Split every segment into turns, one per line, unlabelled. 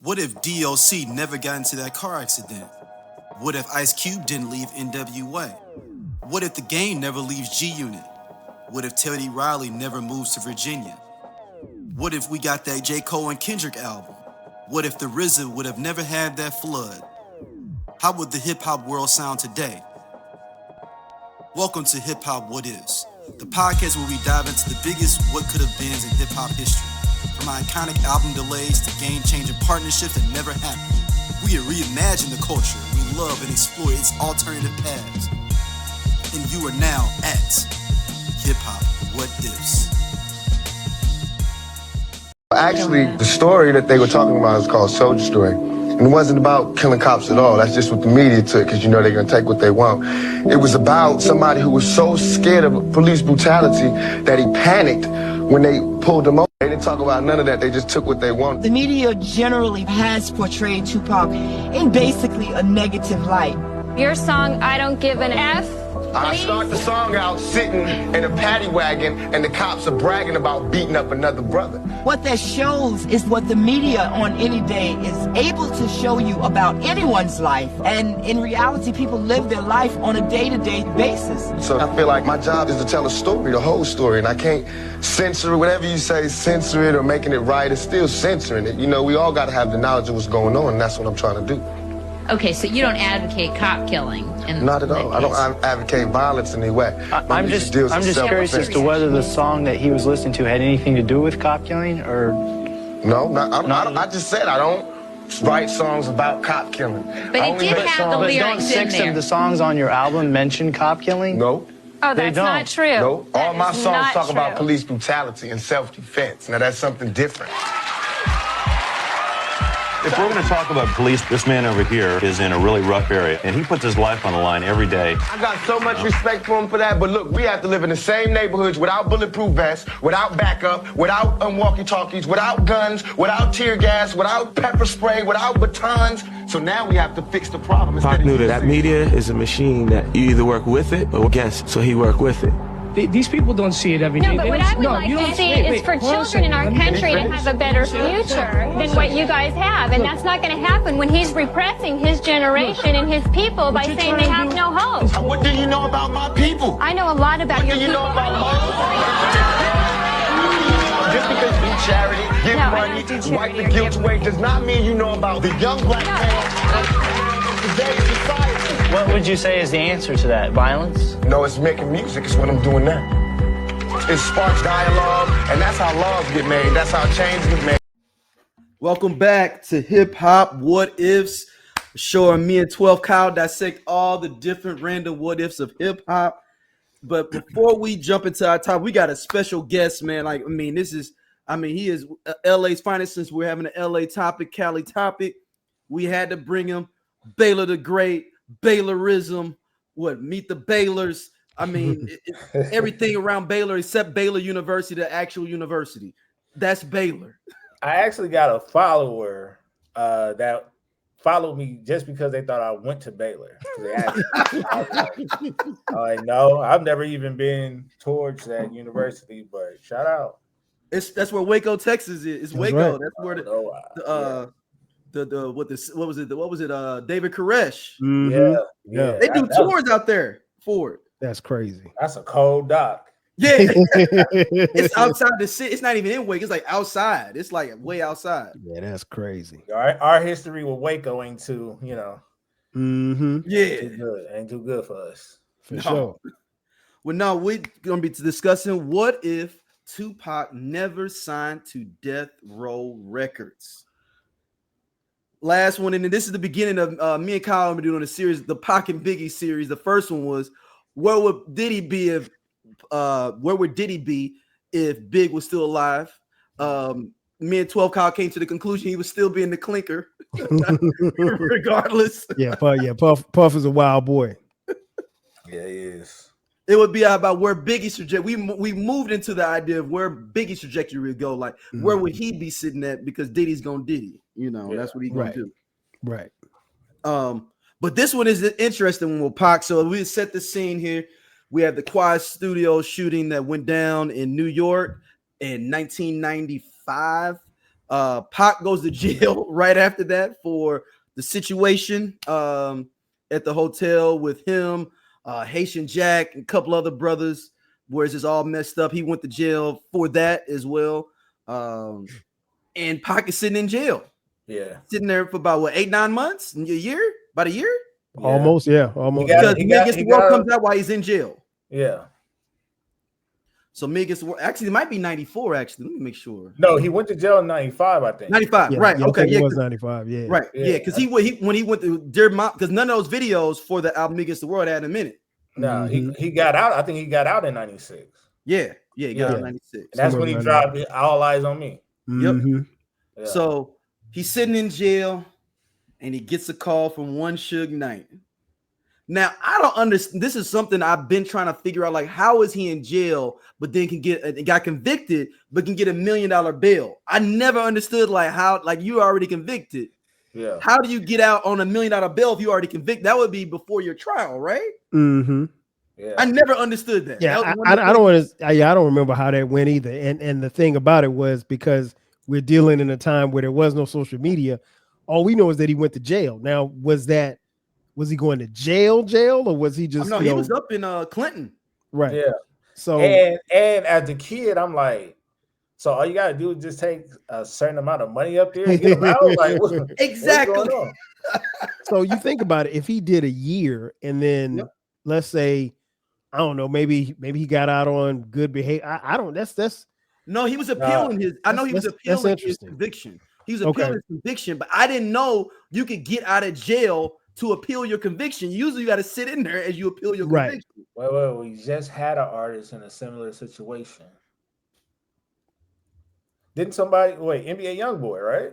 What if DOC never got into that car accident? What if Ice Cube didn't leave NWA? What if the game never leaves G Unit? What if Teddy Riley never moves to Virginia? What if we got that J. Cole and Kendrick album? What if the RZA would have never had that flood? How would the hip-hop world sound today? Welcome to Hip Hop What Is, the podcast where we dive into the biggest what could have beens in hip-hop history. From iconic album delays to game-changing partnerships that never happened. We reimagine the culture we love and explore its alternative paths. And you are now at Hip Hop What Ifs.
Actually, the story that they were talking about is called Soldier Story. And it wasn't about killing cops at all. That's just what the media took, because you know they're going to take what they want. It was about somebody who was so scared of police brutality that he panicked when they pulled him over. They didn't talk about none of that. They just took what they wanted.
The media generally has portrayed Tupac in basically a negative light.
Your song, I Don't Give an F.
I start the song out sitting in a paddy wagon and the cops are bragging about beating up another brother.
What that shows is what the media on any day is able to show you about anyone's life. And in reality, people live their life on a day-to-day basis.
So I feel like my job is to tell a story, the whole story, and I can't censor it. Whatever you say, censor it or making it right, it's still censoring it. You know, we all got to have the knowledge of what's going on, and that's what I'm trying to do.
Okay, so you don't advocate cop killing?
Not at all. I don't advocate violence in any way.
I'm just curious as to whether the song that he was listening to had anything to do with cop killing, or...
No, I just said I don't write songs about cop killing.
But it did have the lyrics in there.
Don't 6 of the songs on your album mention cop killing?
No.
Oh, that's not true.
No, all my songs talk about
true.
police brutality and self-defense. Now that's something different.
If we're going to talk about police, this man over here is in a really rough area, and he puts his life on the line every day.
I got so much respect for him for that, but look, we have to live in the same neighborhoods without bulletproof vests, without backup, without walkie-talkies, without guns, without tear gas, without pepper spray, without batons. So now we have to fix the problem.
Pac knew that media is a machine that you either work with it or against, so he worked with it.
These people don't see it every day.
No, but what I would like to see is for children in our country to have a better future than what you guys have. And that's not going to happen when he's repressing his generation and his people by saying they have no hope.
What do you know about my people?
I know a lot about your
What do you
people.
know about my people? Just because you do charity, give
No, I
money,
don't do charity
wipe the
or
guilt
give-
away, does not mean you know about the young black man of today's society.
What would you say is the answer to that? Violence?
No, it's making music. It's what I'm doing now. It sparks dialogue, and that's how laws get made. That's how change get made.
Welcome back to Hip Hop What Ifs. Sure, me and 12 Kyle dissect all the different random what ifs of hip hop. But before we jump into our topic, we got a special guest, man. He is LA's finest. Since we're having an LA topic, Cali topic, we had to bring him. Baylor the Great, Baylorism, meet the Baylors. Everything around Baylor except Baylor University, the actual university. That's Baylor.
I actually got a follower that followed me just because they thought I went to Baylor. They asked me. No, I've never even been towards that university, but shout out.
That's where Waco, Texas is. It's Waco. Right. That's where David Koresh.
Mm-hmm. Yeah.
They do tours out there for it.
That's crazy.
That's a cold dock.
Yeah. It's outside the city. It's not even in Waco. It's like outside. It's like way outside.
Yeah, that's crazy.
Our history with Waco ain't too,
Mm-hmm.
Yeah.
Ain't too good for us.
For sure.
Well, no, we're going to be discussing what if Tupac never signed to Death Row Records. Last one, and this is the beginning of me and Kyle have been doing a series, the Pac and Biggie series. The first one was where would Diddy be if Big was still alive? Me and 12 Kyle came to the conclusion he would still be in the clinker, regardless.
Puff is a wild boy.
Yeah, he is.
It would be about where Biggie's trajectory. We moved into the idea of where Biggie's trajectory would go. Like, where would he be sitting at? Because Diddy's gonna Diddy. That's what he's gonna do.
Right.
But this one is the interesting one with Pac. So we set the scene here. We have the Quad Studio shooting that went down in New York in 1995.
Pac goes to jail right after that for the situation at the hotel with him, Haitian Jack, and a couple other brothers, where it's just all messed up. He went to jail for that as well. And Pac is sitting in jail.
Yeah.
Sitting there for about, what, 8-9 months? A year? About a year?
Yeah. Almost.
Because Me Against the World comes out while he's in jail.
Yeah.
So Me Against the World, actually, it might be 94, actually. Let me make sure.
No, he went to jail in 95, I think.
95, right.
Yeah,
okay.
It was 95, yeah.
Right. Yeah, because when he went to Dear Mom, because none of those videos for the album Me Against the World had a minute.
No, he got out. I think he got out in 96.
Yeah, he got out in 96.
And that's when he dropped All Eyes on Me.
Yep. Yeah. So he's sitting in jail and he gets a call from one Suge Knight. Now, I don't understand. This is something I've been trying to figure out. Like, how is he in jail, but then got convicted, but can get $1 million bail? I never understood how you already convicted.
Yeah.
How do you get out on $1 million bail if you already convicted? That would be before your trial, right?
Mm-hmm.
Yeah.
I never understood that.
Yeah, I don't remember how that went either. And the thing about it was, because we're dealing in a time where there was no social media, all we know is that he went to jail. Now, was he going to jail, or was he just?
No, he was up in Clinton.
Right.
Yeah.
So
and as a kid, I'm like, so all you gotta do is just take a certain amount of money up there and get him out. Like,
exactly.
What's going on?
So you think about it. If he did a year and then let's say, I don't know, maybe he got out on good behavior. I don't. That's.
No, he was appealing his. I know he was appealing his conviction. He was appealing his conviction, but I didn't know you could get out of jail to appeal your conviction. Usually, you got to sit in there as you appeal your conviction.
Well, we just had an artist in a similar situation. Didn't somebody NBA YoungBoy, right?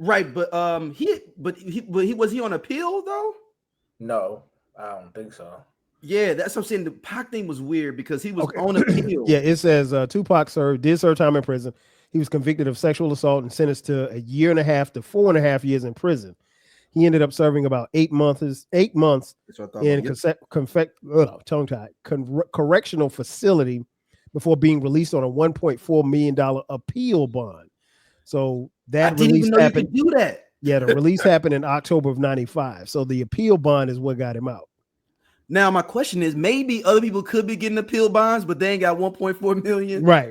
Right, but he was he on appeal though?
No, I don't think so.
Yeah, that's what I'm saying. The Pac thing was weird because he was on appeal.
Yeah, it says Tupac did serve time in prison. He was convicted of sexual assault and sentenced to 1.5 years to 4.5 years in prison. He ended up serving about 8 months in correctional facility before being released on a $1.4 million appeal bond. So that release happened.
You could do that.
Yeah, the release happened in October of 95. So the appeal bond is what got him out.
Now, my question is, maybe other people could be getting appeal bonds, but they ain't got 1.4 million.
Right.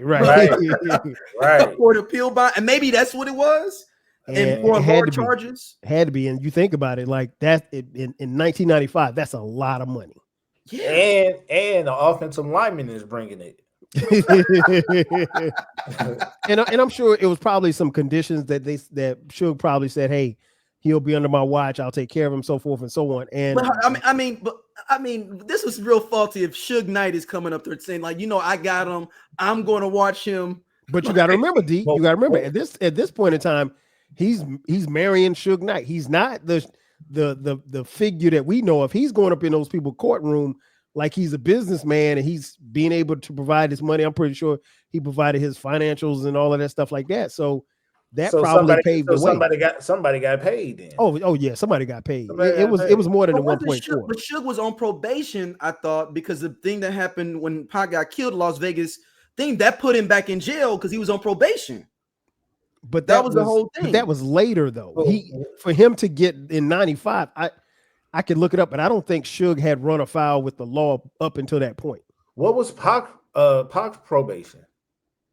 For the appeal bond, and maybe that's what it was. And for more charges,
had to be. And you think about it, like that in 1995, that's a lot of money.
Yeah, and the offensive lineman is bringing it.
and I'm sure it was probably some conditions that Suge probably said, "Hey, he'll be under my watch. I'll take care of him," so forth and so on. And
I mean, this was real faulty if Suge Knight is coming up there saying, like, I got him. I'm going to watch him.
But you got to remember, D. You got to remember at this point in time, he's marrying Suge Knight. He's not the figure that we know of. He's going up in those people's courtroom like he's a businessman and he's being able to provide his money. I'm pretty sure he provided his financials and all of that stuff like that. So that probably paved the way.
Somebody got paid then.
Oh yeah, somebody got paid. It was more than the 1.4.
But Suge was on probation, I thought, because the thing that happened when Pac got killed in Las Vegas thing that put him back in jail because he was on probation.
But that was the whole thing. But that was later though. For him to get in 95, I could look it up, but I don't think Suge had run afoul with the law up until that point.
What was Pac's probation?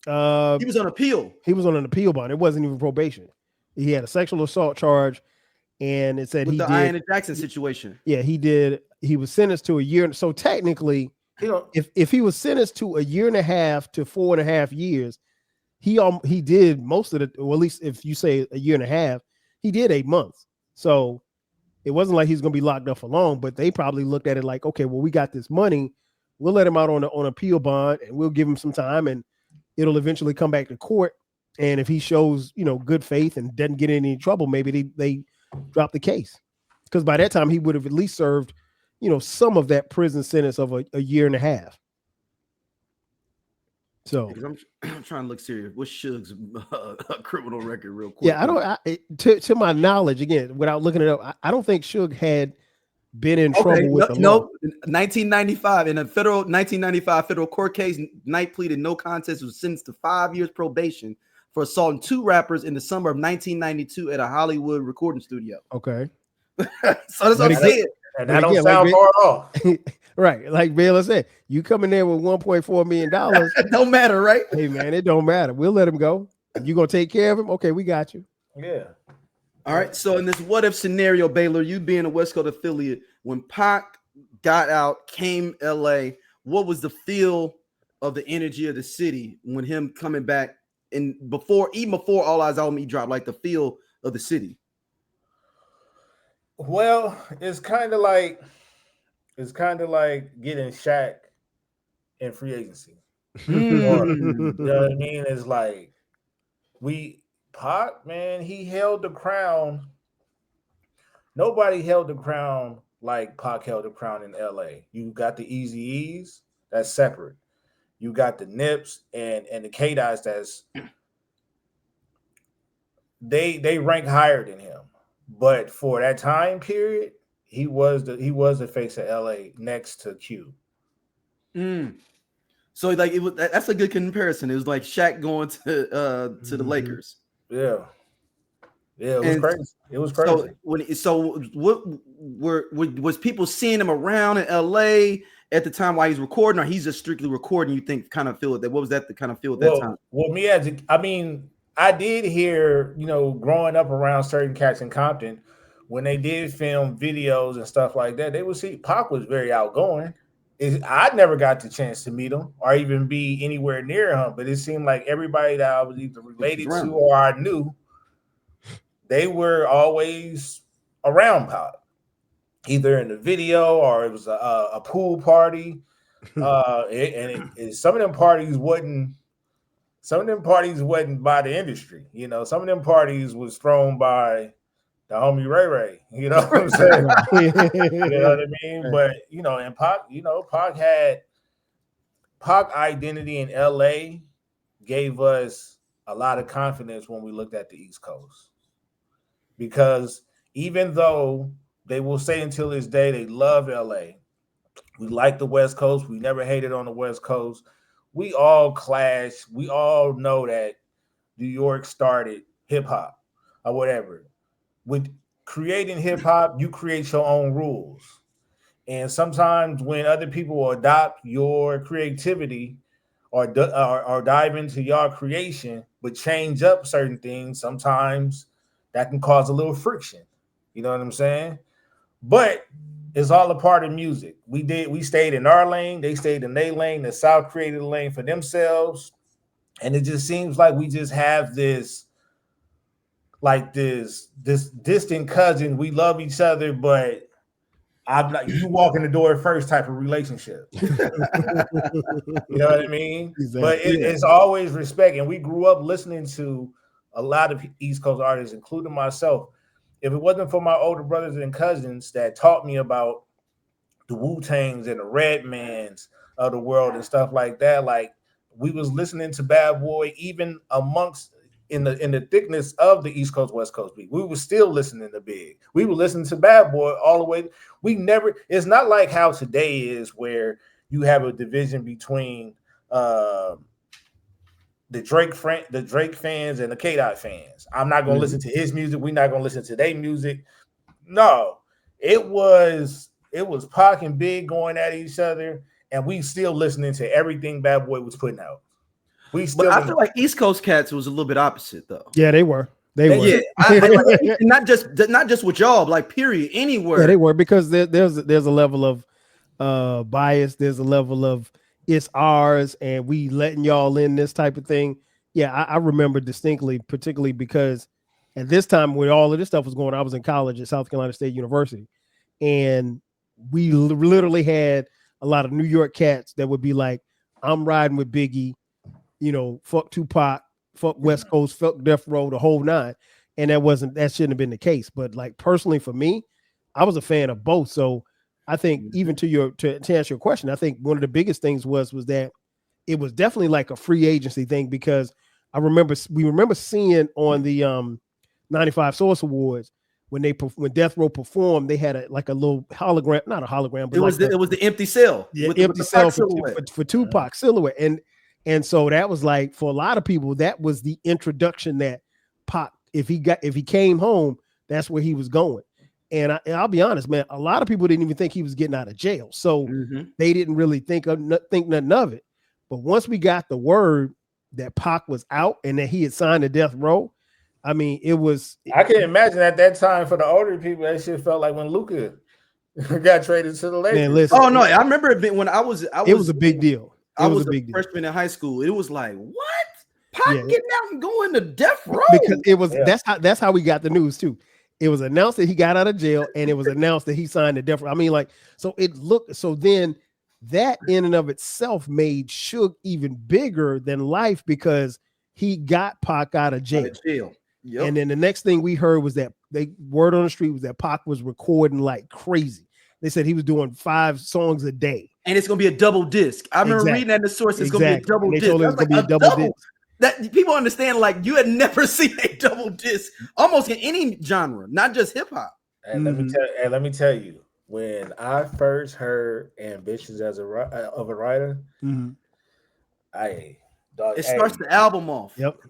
He was on appeal.
He was on an appeal bond. It wasn't even probation. He had a sexual assault charge, and it said
with the Ian Jackson situation.
Yeah, he did. He was sentenced to a year. So technically, if he was sentenced to 1.5 years to 4.5 years, he did most of it. Well, at least if you say 1.5 years, he did 8 months. So it wasn't like he's going to be locked up for long. But they probably looked at it like, okay, well, we got this money. We'll let him out on appeal bond, and we'll give him some time, and it'll eventually come back to court. And if he shows, good faith and doesn't get in any trouble, maybe they drop the case. Because by that time, he would have at least served, some of that prison sentence of 1.5 years. So
I'm trying to look serious. What's Suge's criminal record real quick?
Yeah, to my knowledge, again, without looking it up, I don't think Suge had been in trouble with the law.
1995 in a 1995 federal court case, Knight pleaded no contest, was sentenced to 5 years probation for assaulting 2 rappers in the summer of 1992 at a Hollywood recording studio.
Okay.
So that's what I'm saying.
And that don't sound far off.
Right. Like Baylor said, you come in there with $1.4 million.
It don't matter, right?
Hey, man, it don't matter. We'll let him go. You going to take care of him? Okay, we got you.
Yeah.
All right. So in this what if scenario, Baylor, you being a West Coast affiliate, when Pac got out, came LA, what was the feel of the energy of the city when him coming back? And even before All Eyes on Me dropped, like the feel of the city.
Well, it's kind of like getting Shaq in free agency. Or, you know what I mean? It's like Pac, man, he held the crown. Nobody held the crown like Pac held the crown in LA. You got the Eazy-E's, that's separate. You got the Nips and the K-Dots, that's they rank higher than him. But for that time period, he was the face of LA next to Q.
So like that's a good comparison. It was like Shaq going to the Lakers.
Yeah. Yeah, it was crazy. It was crazy.
So was people seeing him around in LA at the time while he's recording, or he's just strictly recording? You think kind of feel it? What was that the kind of feel at that time?
Well, I did hear, growing up around certain cats in Compton, when they did film videos and stuff like that, they would see Pac was very outgoing. I never got the chance to meet him or even be anywhere near him, but it seemed like everybody that I was either related to or I knew, they were always around Pac, either in the video or it was a pool party. Some of them parties wasn't by the industry. Some of them parties was thrown by the homie Ray Ray. You know what I'm saying? You know what I mean? But and Pac identity in LA gave us a lot of confidence when we looked at the East Coast. Because even though they will say until this day they love LA, we like the West Coast, we never hated on the West Coast. We all clash. We all know that New York started hip hop or whatever. With creating hip hop, you create your own rules. And sometimes when other people adopt your creativity or dive into your creation, but change up certain things, sometimes that can cause a little friction. You know what I'm saying? But it's all a part of music. We stayed in our lane, they stayed in their lane, the South created a lane for themselves. And it just seems like we just have this distant cousin. We love each other, but I'm not, you walk in the door first type of relationship. You know what I mean? Exactly. But it's always respect. And we grew up listening to a lot of East Coast artists, including myself. If it wasn't for my older brothers and cousins that taught me about the Wu-Tangs and the Redmans of the world and stuff like that, like we was listening to Bad Boy even amongst in the thickness of the East Coast, West Coast beat. We were still listening to Big. We were listening to Bad Boy all the way. It's not like how today is where you have a division between the Drake fans and the K-Dot fans. I'm not going to listen to his music. We're not going to listen to their music. No, it was Pac and Big going at each other, and we still listening to everything Bad Boy was putting out.
But I feel like East Coast cats was a little bit opposite, though.
Yeah, they were. They were.
Yeah, not just with y'all, like period, anywhere.
Yeah, they were, because there's a level of bias. There's a level of it's ours and we letting y'all in, this type of thing. Yeah, I remember distinctly, particularly because at this time when all of this stuff was going on, I was in college at South Carolina State University, and we literally had a lot of New York cats that would be like, I'm riding with Biggie, fuck Tupac, fuck West Coast, fuck Death Row, the whole nine. And that shouldn't have been the case. But like personally for me, I was a fan of both. So I think even to answer your question, I think one of the biggest things was that it was definitely like a free agency thing, because we remember seeing on the 95 Source Awards when Death Row performed, they had a little hologram, not a hologram, but
it was the empty cell.
Yeah, empty cell for Tupac silhouette. And And so that was like, for a lot of people, that was the introduction that Pac, if he came home, that's where he was going. And I'll be honest, man, a lot of people didn't even think he was getting out of jail. So they didn't really think nothing of it. But once we got the word that Pac was out and that he had signed a death row, I mean, it was.
I can imagine at that time for the older people, that shit felt like when Luka got traded to the Lakers. Man,
listen,
oh no, I remember it when I was.
It was a big deal.
I was a freshman in high school. It was like, what? Pac getting out and going to death row?
Because it was that's how we got the news too. It was announced that he got out of jail, and it was announced that he signed a death row. I mean, like, so it looked. So then that in and of itself made Suge even bigger than life because he got Pac out of jail.
Yep.
And then the next thing we heard was that word on the street was that Pac was recording like crazy. They said he was doing 5 songs a day.
And it's going to be a double disc. I remember reading that in the source. It's going to be a double disc.
Told it was going to be a double disc.
That people understand, like, you had never seen a double disc almost in any genre, not just hip hop.
And let me tell you, when I first heard Ambitions of a Writer,
it starts the album off.
Yep.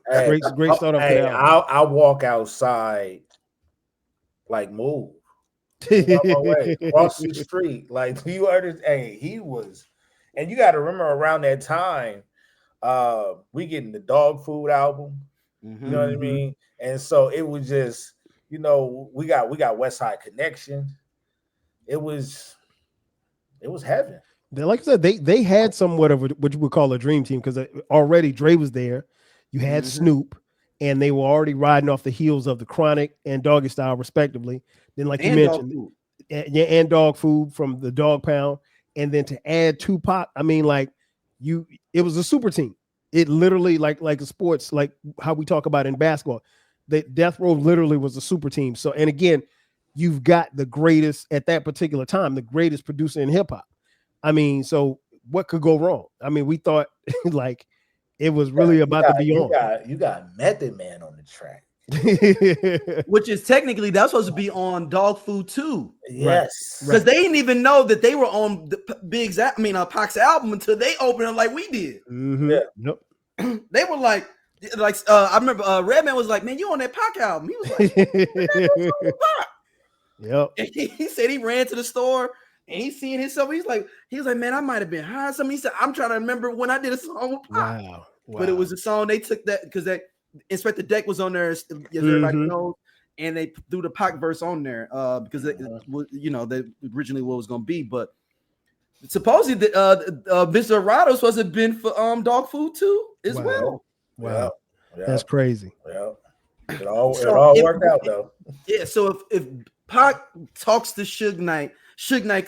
Great start off the album.
I walk outside like move. Across the street. Like, you understand? He was, and you got to remember around that time, we getting the Dog Food album. You know what I mean? And so it was just, we got West Side Connection. It was heaven.
Like I said, they had somewhat of what you would call a dream team because already Dre was there. You had Snoop, and they were already riding off the heels of the Chronic and Doggy Style, respectively. Then, like you mentioned, and Dog Food from the Dog Pound, and then to add Tupac, I mean, like it was a super team. It literally, like a sports, like how we talk about in basketball, the Death Row literally was a super team. So, and again, you've got the greatest at that particular time, the greatest producer in hip hop. I mean, so what could go wrong? I mean, we thought like it was really about to be on.
You got Method Man on the track.
Which is technically that's supposed to be on Dog Food 2.
Yes,
because they didn't even know that they were on the Pac's album until they opened it like we did.
Yeah,
nope.
They were like I remember Redman was like, "Man, you on that Pac album?" He was like,
"Yep."
He said he ran to the store and he's seeing himself. He was like, "Man, I might have been high." He said, "I'm trying to remember when I did a song with Pac."
Wow.
But it was a song they took that because that Inspector Deck was on there, as everybody knows, and they threw the Pac verse on there because it was, that originally what it was going to be. But supposedly, Mr. Arado was supposed to have been for Dog Food too as well.
Wow, that's crazy.
Well, it all worked out though.
Yeah. So if Pac talks to Suge Knight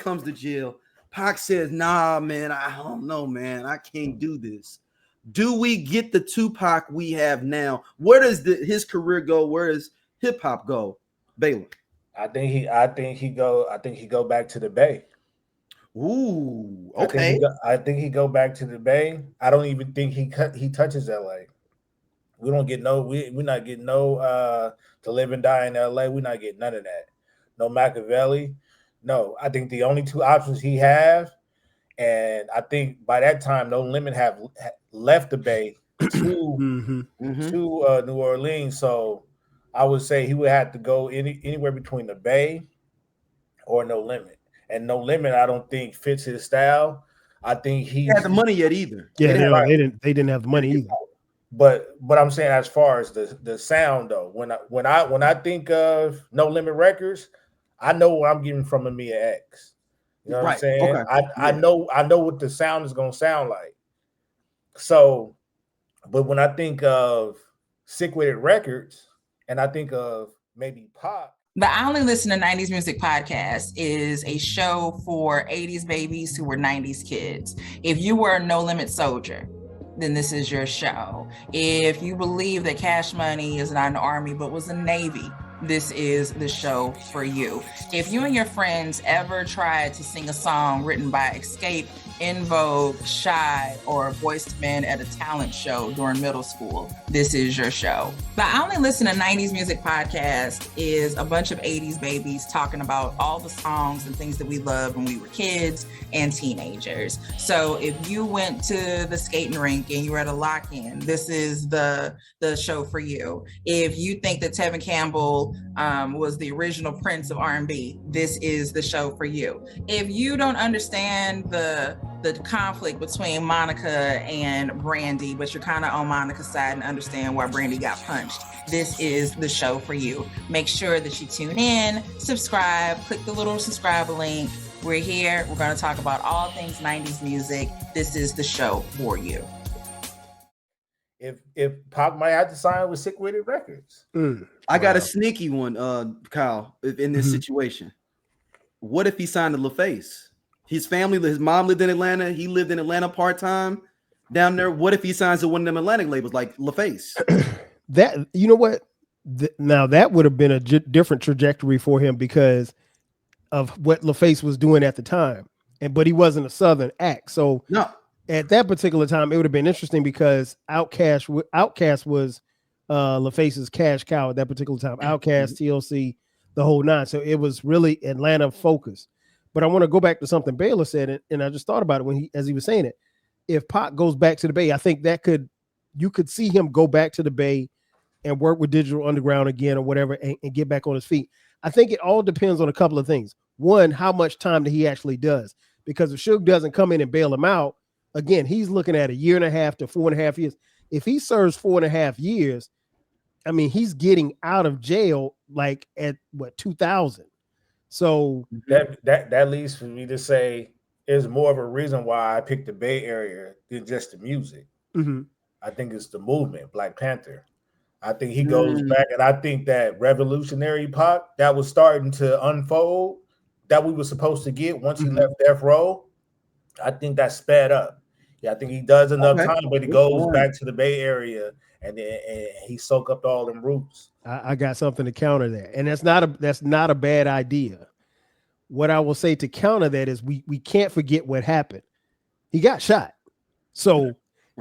comes to jail. Pac says, "Nah, man, I don't know, man, I can't do this." Do we get the Tupac we have now? Where does his career go? Where does hip hop go, Baylor?
I think he go back to the Bay.
Ooh, okay.
I think he go back to the Bay. I don't even think he touches LA. We don't get we're not getting To Live and Die in LA. We're not getting none of that. No Machiavelli. No, I think the only 2 options he have, and I think by that time No Limit have left the Bay to New Orleans. So I would say he would have to go anywhere between the Bay or No Limit. And No Limit, I don't think fits his style. I think he
had the money yet either.
Yeah, they didn't have the money either.
But I'm saying as far as the sound though, when I think of No Limit Records, I know what I'm getting from Amia X. You know what I'm saying? Okay. I know what the sound is gonna sound like. So, but when I think of Sick With It Records and I think of maybe Pop.
The I Only Listen to 90s Music podcast is a show for 80s babies who were 90s kids. If you were a No Limit soldier, then this is your show. If you believe that Cash Money is not an army but was a Navy, this is the show for you. If you and your friends ever tried to sing a song written by Escape In Vogue, Shy, or Voiced Men at a talent show during middle school, this is your show. The I Only Listen to 90s Music podcast is a bunch of 80s babies talking about all the songs and things that we loved when we were kids and teenagers. So if you went to the skating rink and you were at a lock-in, this is the show for you. If you think that Tevin Campbell was the original Prince of R&B, this is the show for you. If you don't understand the conflict between Monica and Brandy, but you're kind of on Monica's side and understand why Brandy got punched, this is the show for you. Make sure that you tune in, subscribe, click the little subscribe link. We're here. We're going to talk about all things 90s music. This is the show for you.
If Pac might have to sign with Sick With It Records.
I got a sneaky one, Kyle, in this situation. What if he signed to LaFace? His family, his mom lived in Atlanta. He lived in Atlanta part-time down there. What if he signs to one of them Atlantic labels like LaFace?
That, you know what? Now that would have been a different trajectory for him because of what LaFace was doing at the time. But he wasn't a Southern act. So
no,
at that particular time, it would have been interesting because Outkast was LaFace's cash cow at that particular time. Outkast, TLC, the whole nine. So it was really Atlanta focused. But I want to go back to something Baylor said, and I just thought about it as he was saying it. If Pac goes back to the Bay, I think you could see him go back to the Bay and work with Digital Underground again or whatever and get back on his feet. I think it all depends on a couple of things. One, how much time that he actually does. Because if Suge doesn't come in and bail him out, again, he's looking at 1.5 to 4.5 years. If he serves 4.5 years, I mean, he's getting out of jail like at 2000. So
that leads for me to say is more of a reason why I picked the Bay Area than just the music. I think it's the movement, Black Panther. I think he goes back, and I think that revolutionary Pac that was starting to unfold that we were supposed to get once he left Death Row, I think that sped up. Yeah, I think he does enough time, but he goes back to the Bay Area and he soak up all them roots.
I got something to counter that, and that's not a bad idea. What I will say to counter that is we can't forget what happened. He got shot, so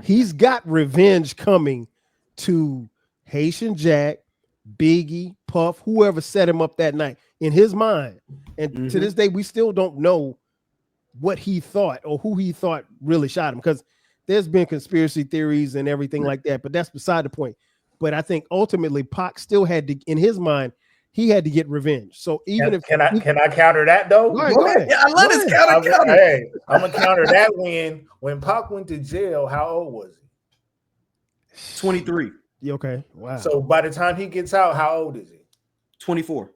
he's got revenge coming to Haitian Jack, Biggie, Puff, whoever set him up that night in his mind. And to this day, we still don't know what he thought or who he thought really shot him, because there's been conspiracy theories and everything like that, but that's beside the point. But I think ultimately Pac still had to, in his mind, he had to get revenge. So even
can I counter that though?
Go ahead.
Yeah, I let us counter.
Hey, I'm gonna counter that when Pac went to jail. How old was he?
23.
Okay. Wow.
So by the time he gets out, how old is he?
24.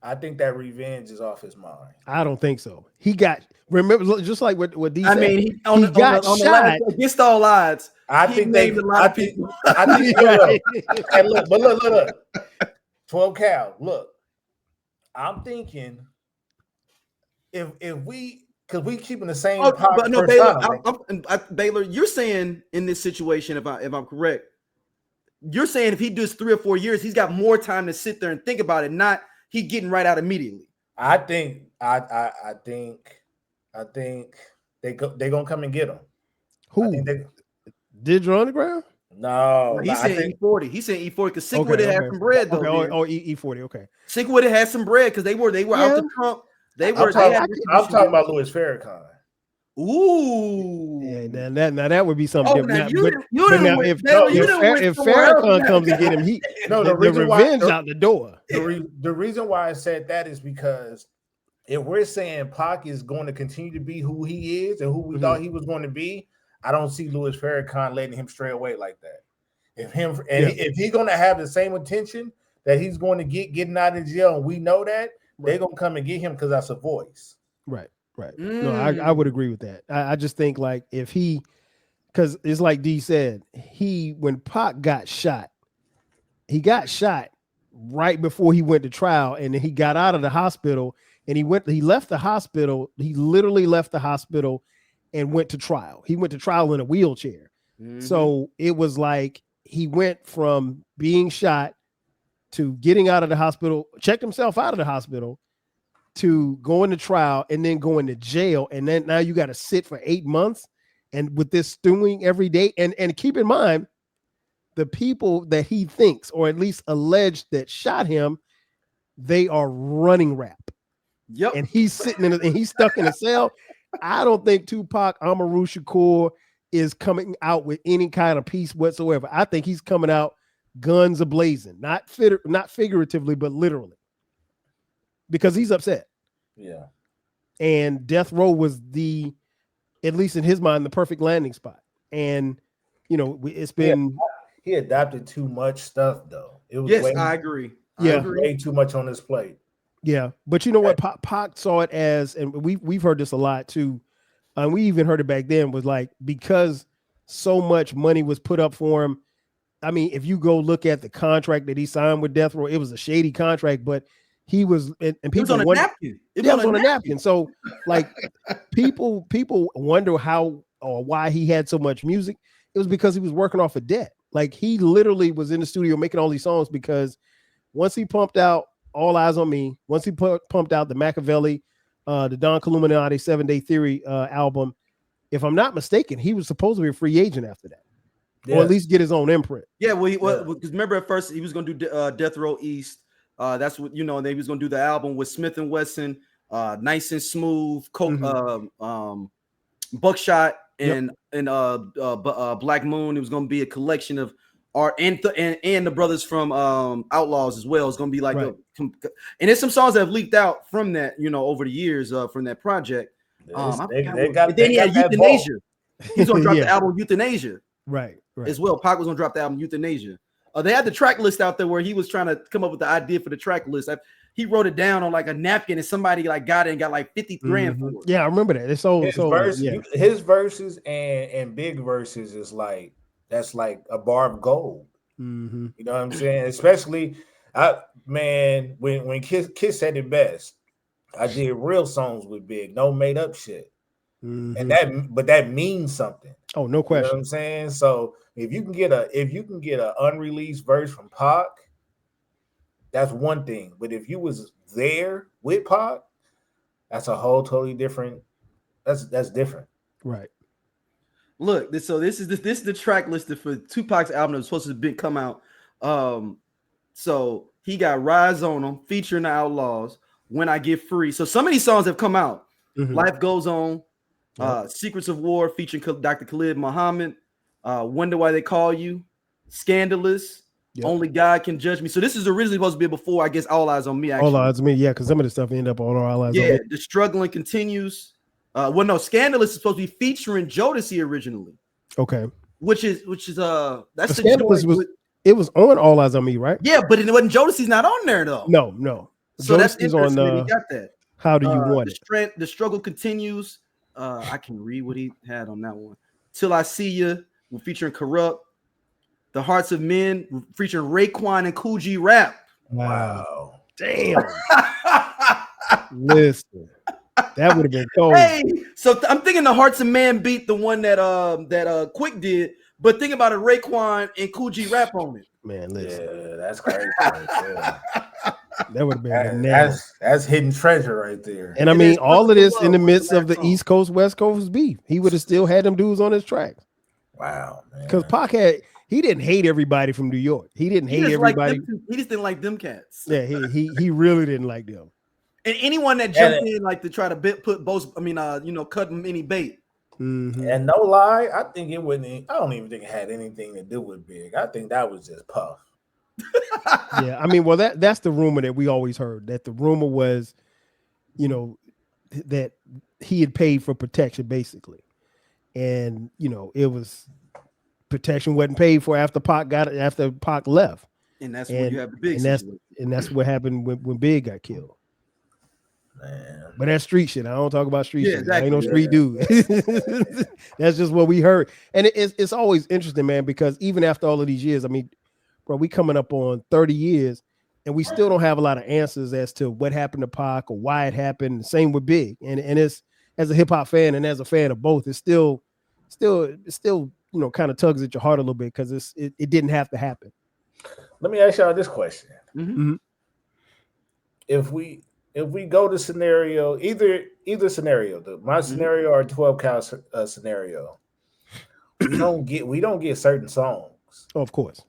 I think that revenge is off his mind.
I don't think so. He got, remember, just like what D said.
I mean, he got shot against all odds.
I think a lot of people. I think and look. 12 Cal. Look, I'm thinking if we, because we keeping the same.
But no, Baylor. Baylor, you're saying in this situation, if I'm correct, you're saying if he does 3 or 4 years, he's got more time to sit there and think about it, not he getting right out immediately.
I think they gonna come and get him.
Who? Digital Underground?
No,
he said E40. He said E40 because Sick With It had some bread though.
E40. Okay.
Sick With It had some bread because they were out the trunk. I'm
talking about Louis Farrakhan.
Ooh,
yeah. Now that would be something different. If
Farrakhan
comes and get him, the revenge out the door.
The reason why I said that is because if we're saying Pac is going to continue to be who he is and who we thought he was going to be, I don't see Louis Farrakhan letting him stray away like that. If he's going to have the same attention that he's going to getting out of jail, and we know that, they're going to come and get him because that's a voice.
Right. No, I would agree with that. I just think like if he, because it's like D said, when Pac got shot, he got shot right before he went to trial, and then he got out of the hospital and he left the hospital. He literally left the hospital and went to trial. He went to trial in a wheelchair. So it was like he went from being shot to getting out of the hospital, checked himself out of the hospital, to going to trial and then going to jail, and then now you got to sit for 8 months, and with this stewing every day. And keep in mind, the people that he thinks, or at least alleged, that shot him, they are running rap.
Yep.
And he's sitting and he's stuck in a cell. I don't think Tupac Amaru Shakur is coming out with any kind of peace whatsoever. I think he's coming out guns a-blazing, not figuratively, but literally, because he's upset.
Yeah.
And death row was at least in his mind, the perfect landing spot. And, it's been...
He adopted too much stuff, though. It was
I agree.
Way too much on his plate.
Yeah, but you know what? Pac saw it as, and we've heard this a lot too, and we even heard it back then, was like, because so much money was put up for him. I mean, if you go look at the contract that he signed with Death Row, it was a shady contract, but he was, and people
was on a napkin.
It was on a napkin. So, like, people wonder how or why he had so much music. It was because he was working off of debt. Like, he literally was in the studio making all these songs because once he pumped out All Eyes on Me, once he pumped out the Machiavelli, the Don Columinati 7 Day Theory album, if I'm not mistaken, he was supposed to be a free agent after that, or at least get his own imprint.
Yeah, because remember at first he was going to do Death Row East. That's what, and then he was going to do the album with Smith and Wesson, Nice and Smooth, Buckshot, and Black Moon. It was going to be a collection of art and the brothers from Outlaws as well. It's going to be like, and there's some songs that have leaked out from that, over the years from that project. Then he had Euthanasia. He's going to drop the album Euthanasia,
right?
As well. Pac was going to drop the album Euthanasia. They had the track list out there where he was trying to come up with the idea for the track list. He wrote it down on like a napkin, and somebody like got it and got like 50 grand for it.
Yeah, I remember that. It's
his verses and big verses is like, that's like a bar of gold.
Mm-hmm.
You know what I'm saying? Especially, when Kiss said it best, I did real songs with Big, no made up shit.
Mm-hmm.
And that means something.
Oh, no question.
You know what I'm saying? So if you can get an unreleased verse from Pac, that's one thing. But if you was there with Pac, that's a whole totally different. That's different.
Right.
Look, this is the track listed for Tupac's album that was supposed to come out. So he got Rise on Him featuring the Outlaws, When I Get Free. So some of these songs have come out.
Mm-hmm.
Life Goes On, Secrets of War featuring Dr. Khalid Muhammad, Wonder Why They Call You, Scandalous, Only God Can Judge Me. So this is originally supposed to be before, I guess, All Eyes on Me. Actually.
All Eyes on Me, yeah, because some of the stuff ended up on All Eyes on Me.
Yeah, The Struggling Continues. Scandalous is supposed to be featuring Jodeci originally.
Okay.
Which is that's the
Scandalous it was on All Eyes on Me, right?
Yeah, but it wasn't. Jodeci's not on there though.
No.
So that's interesting. He got that.
How Do You Want
It? The Struggle Continues. I can read what he had on that one. Till I See You, featuring Corrupt. The Hearts of Men, featuring Raekwon and Kool G Rap.
Wow. Damn. Listen. That would have been cold.
Hey, so I'm thinking the Hearts of Man beat the one that Quick did, but think about it, Raekwon and Kool G Rap on it.
Man, listen.
Yeah, that's crazy. Right
that would have been
that's hidden treasure right there.
And I mean, all of this in the midst of the East Coast West Coast beef. He would have still had them dudes on his tracks.
Wow, man.
Because Pac he didn't hate everybody from New York. He didn't hate everybody.
He just didn't like them cats.
Yeah, he really didn't like them.
And anyone that jumped in like to try to put both, cut them any bait.
Mm-hmm.
And no lie, I think it wouldn't. I don't even think it had anything to do with Big. I think that was just Puff.
Yeah, I mean, well, that's the rumor that we always heard. That the rumor was, that he had paid for protection, basically, and it was protection wasn't paid for after Pac left.
And that's when you have the Big.
And that's what happened when Big got killed.
Man.
But that's street shit. I don't talk about street shit.
Exactly.
I ain't no street dude. That's just what we heard. And it's always interesting, man, because even after all of these years, I mean, bro, we coming up on 30 years and we still don't have a lot of answers as to what happened to Pac or why it happened. Same with Big. And it's, as a hip hop fan and as a fan of both, it's still kind of tugs at your heart a little bit because it didn't have to happen.
Let me ask y'all this question.
Mm-hmm.
If we if we go to scenario, either scenario, my scenario or 12 count scenario, we don't get certain songs.
Oh, of course.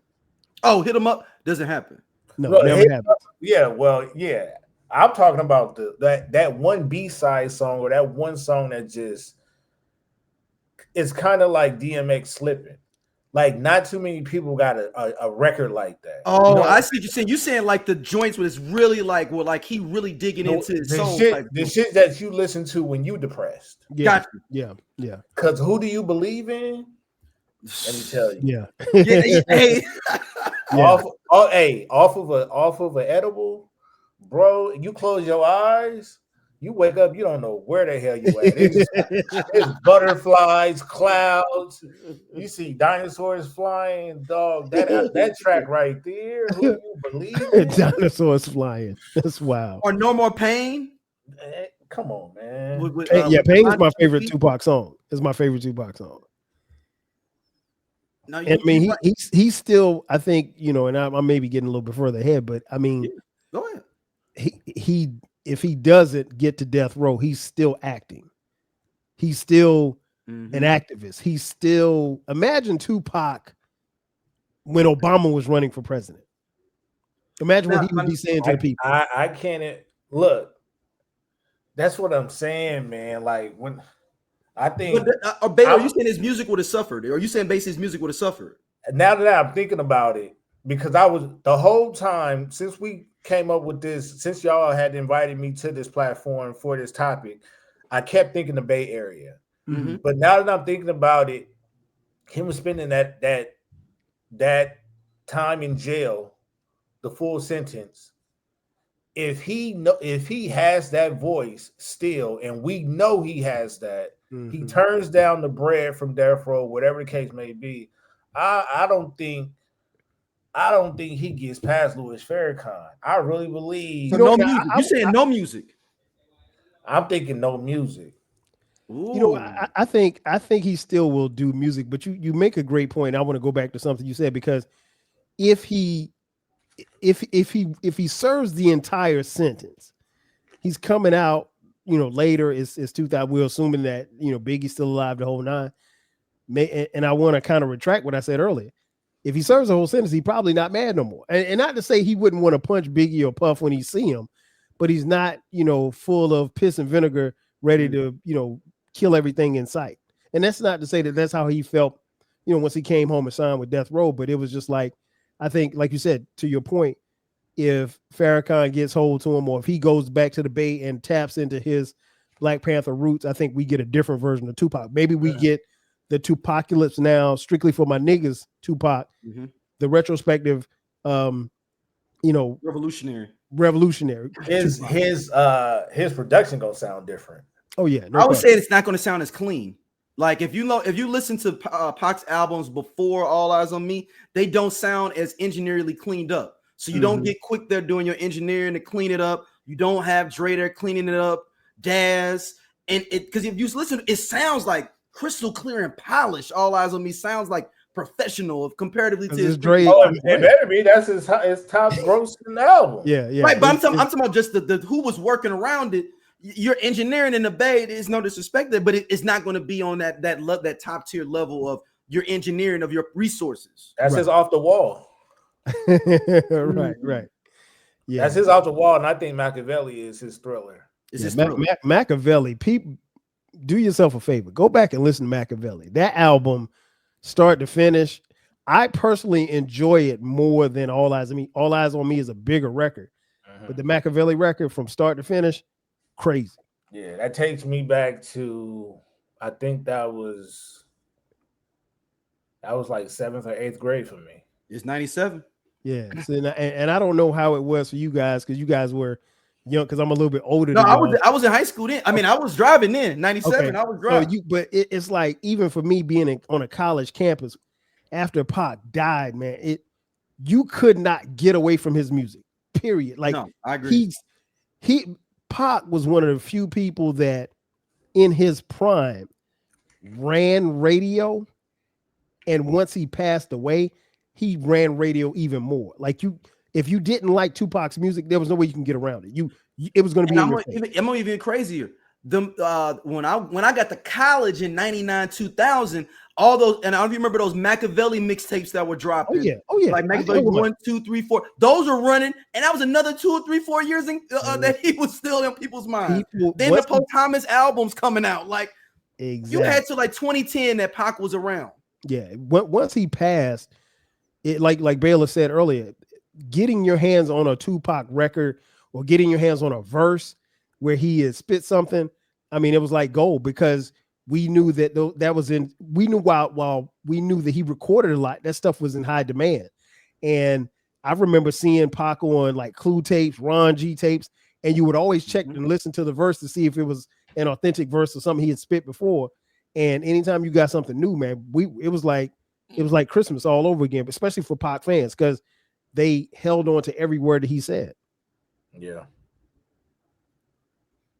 Oh, hit them up doesn't happen.
No, never happens.
Yeah. I'm talking about that one B-side song or that one song that just it's kind of like DMX slipping. Like not too many people got a record like that.
Oh, you know, I see what you're saying. You're saying like the joints where it's really like he really digging into his soul.
The shit that you listen to when you depressed.
Yeah, yeah.
Because who do you believe in? Let me tell you.
Yeah.
Hey.
Off of an edible, bro. You close your eyes, you wake up, you don't know where the hell you at. It's butterflies, clouds. You see dinosaurs flying, dog. That track right there. Who do you believe in?
Dinosaurs flying. That's wild.
Or No More Pain.
Come on, man.
Pain is my favorite Tupac song. It's my favorite Tupac song.
No,
I mean, he's still, I think, you know, and I may be getting a little bit further ahead, but I mean,
go ahead.
He if he doesn't get to death row, he's still acting. He's still an activist. He's still, imagine Tupac when Obama was running for president. Imagine what he would be saying to the people.
I can't look. That's what I'm saying, man. Like when I think
Baylor, are you saying his music would have suffered? Or are you saying basically his music would have suffered?
Now that I'm thinking about it, because I was the whole time since we came up with this, since y'all had invited me to this platform for this topic, I kept thinking the Bay Area. But now that I'm thinking about it, him spending that time in jail, the full sentence. If he has that voice still, and we know he has that, he turns down the bread from death row, whatever the case may be. I don't think he gets past Louis Farrakhan. I really believe.
So no music. You're saying no music.
I'm thinking no music.
Ooh. You know, I think he still will do music, but you make a great point. I want to go back to something you said, because if he serves the entire sentence, he's coming out, you know, later is 2000. We're assuming that, you know, Biggie's still alive the whole nine. And I want to kind of retract what I said earlier. If he serves the whole sentence, he's probably not mad no more. And not to say he wouldn't want to punch Biggie or Puff when he see him, but he's not, you know, full of piss and vinegar, ready to, you know, kill everything in sight. And that's not to say that that's how he felt, you know, once he came home and signed with Death Row. But it was just like, I think, like you said, to your point, if Farrakhan gets hold to him, or if he goes back to the Bay and taps into his Black Panther roots, I think we get a different version of Tupac. Maybe we get the Tupacalypse now, strictly for my niggas, Tupac, the retrospective, you know,
revolutionary.
His production gonna sound different.
Oh yeah,
I would say it's not going to sound as clean. Like if you listen to Pac's albums before All Eyes on Me, they don't sound as engineerily cleaned up. So you don't get quick there doing your engineering to clean it up. You don't have Dre there cleaning it up, Daz, and it because if you listen, it sounds like crystal clear and polished. All Eyes on Me sounds like professional comparatively to his
Dre.
It better be. That's his top grossing album.
Yeah.
Right, but I'm talking about just the who was working around it. Your engineering in the Bay, there's no disrespect there, but it's not going to be on that top tier level of your engineering of your resources.
That's his off the wall.
right. Yeah,
that's his off the wall, and I think Machiavelli is his thriller.
Machiavelli. People, do yourself a favor. Go back and listen to Machiavelli. That album, start to finish, I personally enjoy it more than All Eyes on Me. All Eyes on Me is a bigger record, but the Machiavelli record from start to finish, crazy.
Yeah, that takes me back to, I think that was like 7th or 8th grade for me.
It's 97.
Yeah, and I don't know how it was for you guys, because you guys were young, because I'm a little bit older.
No, I was in high school then. I mean, I was driving then, 97. Okay. I was driving.
So but it's like, even for me being on a college campus after Pac died, man, you could not get away from his music. Period. Like,
no, I agree.
Pac was one of the few people that in his prime ran radio, and once he passed away, he ran radio even more. Like if you didn't like Tupac's music, there was no way you can get around it. It was going to be in your face.
I'm even crazier. When I got to college in 99, 2000, all those, and I don't remember those Machiavelli mixtapes that were dropping.
Oh yeah.
Like Machiavelli 1, 2, 3, 4. Those are running, and that was another 2 or 3, 4 years that he was still in people's minds. Then the Poe Thomas albums coming out. Like you had to like 2010 that Pac was around.
Yeah. Once he passed, it like Baylor said earlier, getting your hands on a Tupac record or getting your hands on a verse where he had spit something, I mean, it was like gold, because we knew that we knew while we knew that he recorded a lot, that stuff was in high demand. And I remember seeing Pac on like Clue tapes, Ron G tapes, and you would always check and listen to the verse to see if it was an authentic verse or something he had spit before. And anytime you got something new, man, it was like Christmas all over again, especially for Pac fans, because they held on to every word that he said.
Yeah.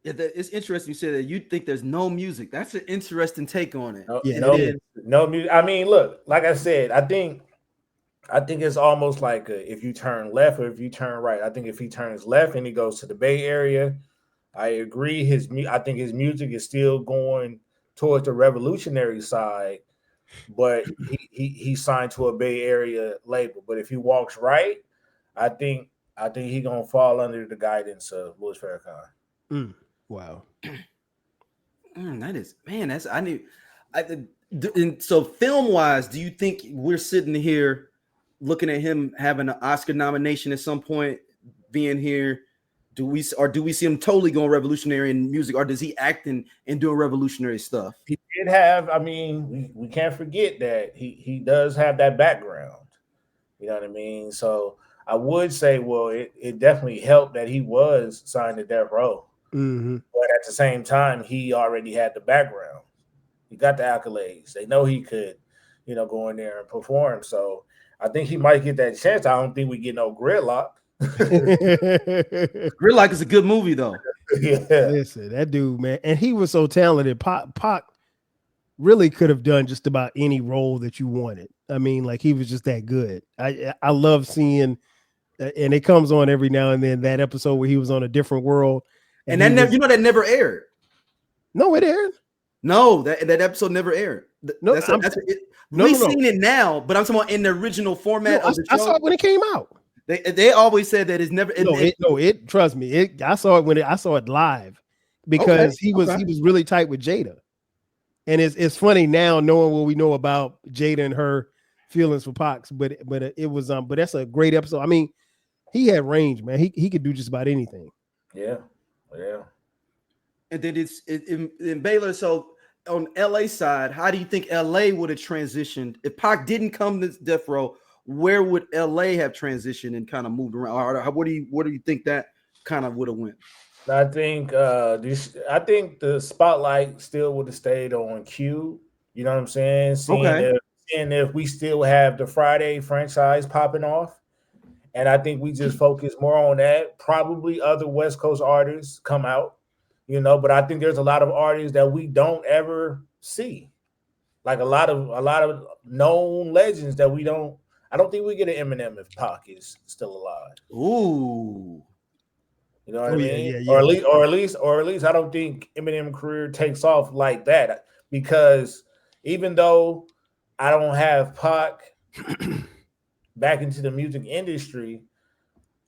Yeah, it's interesting you said that you think there's no music. That's an interesting take on it.
No music. I mean, look, like I said, I think it's almost like if you turn left or if you turn right. I think if he turns left and he goes to the Bay Area, I agree. I think his music is still going towards the revolutionary side, but he signed to a Bay Area label. But if he walks right, I think he gonna fall under the guidance of Louis Farrakhan.
Wow.
So film wise, do you think we're sitting here looking at him having an Oscar nomination at some point, being here? Do we see him totally going revolutionary in music, or does he act and doing revolutionary stuff?
He did have, I mean, we can't forget that he does have that background. You know what I mean? So I would say, well, it definitely helped that he was signed to Death Row.
Mm-hmm.
But at the same time, he already had the background. He got the accolades. They know he could, go in there and perform. So I think he might get that chance. I don't think we get no Gridlock.
Gridlock is a good movie, though.
Yeah.
Listen, that dude, man, and he was so talented. Pac really could have done just about any role that you wanted. I mean, like, he was just that good. I love seeing, and it comes on every now and then, that episode where he was on A Different World.
And that never aired.
No, it aired.
No, that episode never aired. We've seen it now, but I'm talking about in the original format of the show.
I saw it when it came out.
They always said that it's never.
Trust me. I saw it when I saw it live, because he was really tight with Jada, and it's funny now knowing what we know about Jada and her feelings for Pac. But it was but that's a great episode. I mean, he had range, man. He could do just about anything.
Yeah.
And then it's in Baylor. So on LA side, how do you think LA would have transitioned if Pac didn't come to Death Row? Where would LA have transitioned and kind of moved around? Or what do you think that kind of would have went?
I think the spotlight still would have stayed on Q. You know what I'm saying? Seeing if we still have the Friday franchise popping off. And I think we just focus more on that. Probably other West Coast artists come out, but I think there's a lot of artists that we don't ever see. Like a lot of known legends that we don't. I don't think we get an Eminem if Pac is still alive.
Ooh.
You know what I mean? Yeah. Or at least I don't think Eminem career takes off like that, because even though I don't have Pac back into the music industry,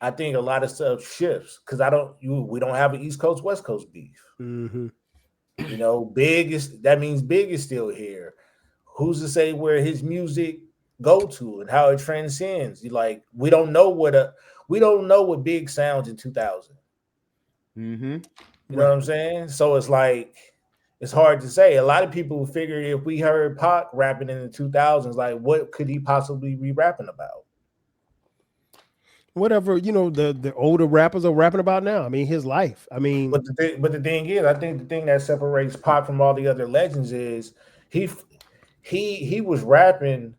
I think a lot of stuff shifts, because we don't have an East Coast West Coast beef.
Mm-hmm.
Big is still here. Who's to say where his music go to and how it transcends? We don't know what Big sounds in 2000.
Mm-hmm.
You know what I'm saying? So it's like, it's hard to say. A lot of people figure if we heard Pac rapping in the 2000s, like, what could he possibly be rapping about?
Whatever, the older rappers are rapping about now. I mean, his life. I mean,
but the thing is, I think the thing that separates Pac from all the other legends is he was rapping.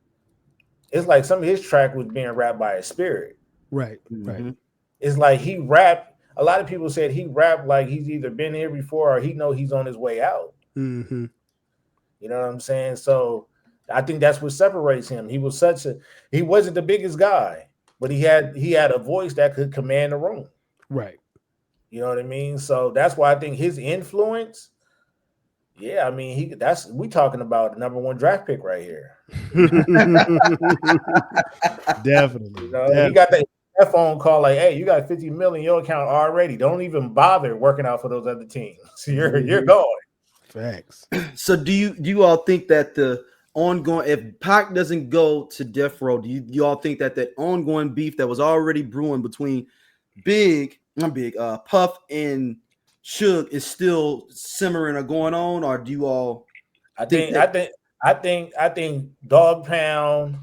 It's like some of his track was being rapped by a spirit.
Right.
It's like he rapped. A lot of people said he rapped like he's either been here before or he know he's on his way out.
Mm-hmm.
You know what I'm saying? So I think that's what separates him. He wasn't the biggest guy, but he had a voice that could command the room.
Right.
You know what I mean? So that's why I think his influence. Yeah, I mean, we talking about the #1 draft pick right here.
Definitely.
You know, he got that phone call like, "Hey, you got 50 million in your account already. Don't even bother working out for those other teams. You're going."
Facts.
So do you all think that the ongoing, if Pac doesn't go to death row, do you all think that ongoing beef that was already brewing between Puff and Suge is still simmering or going on, or do you all?
I think Dog Pound,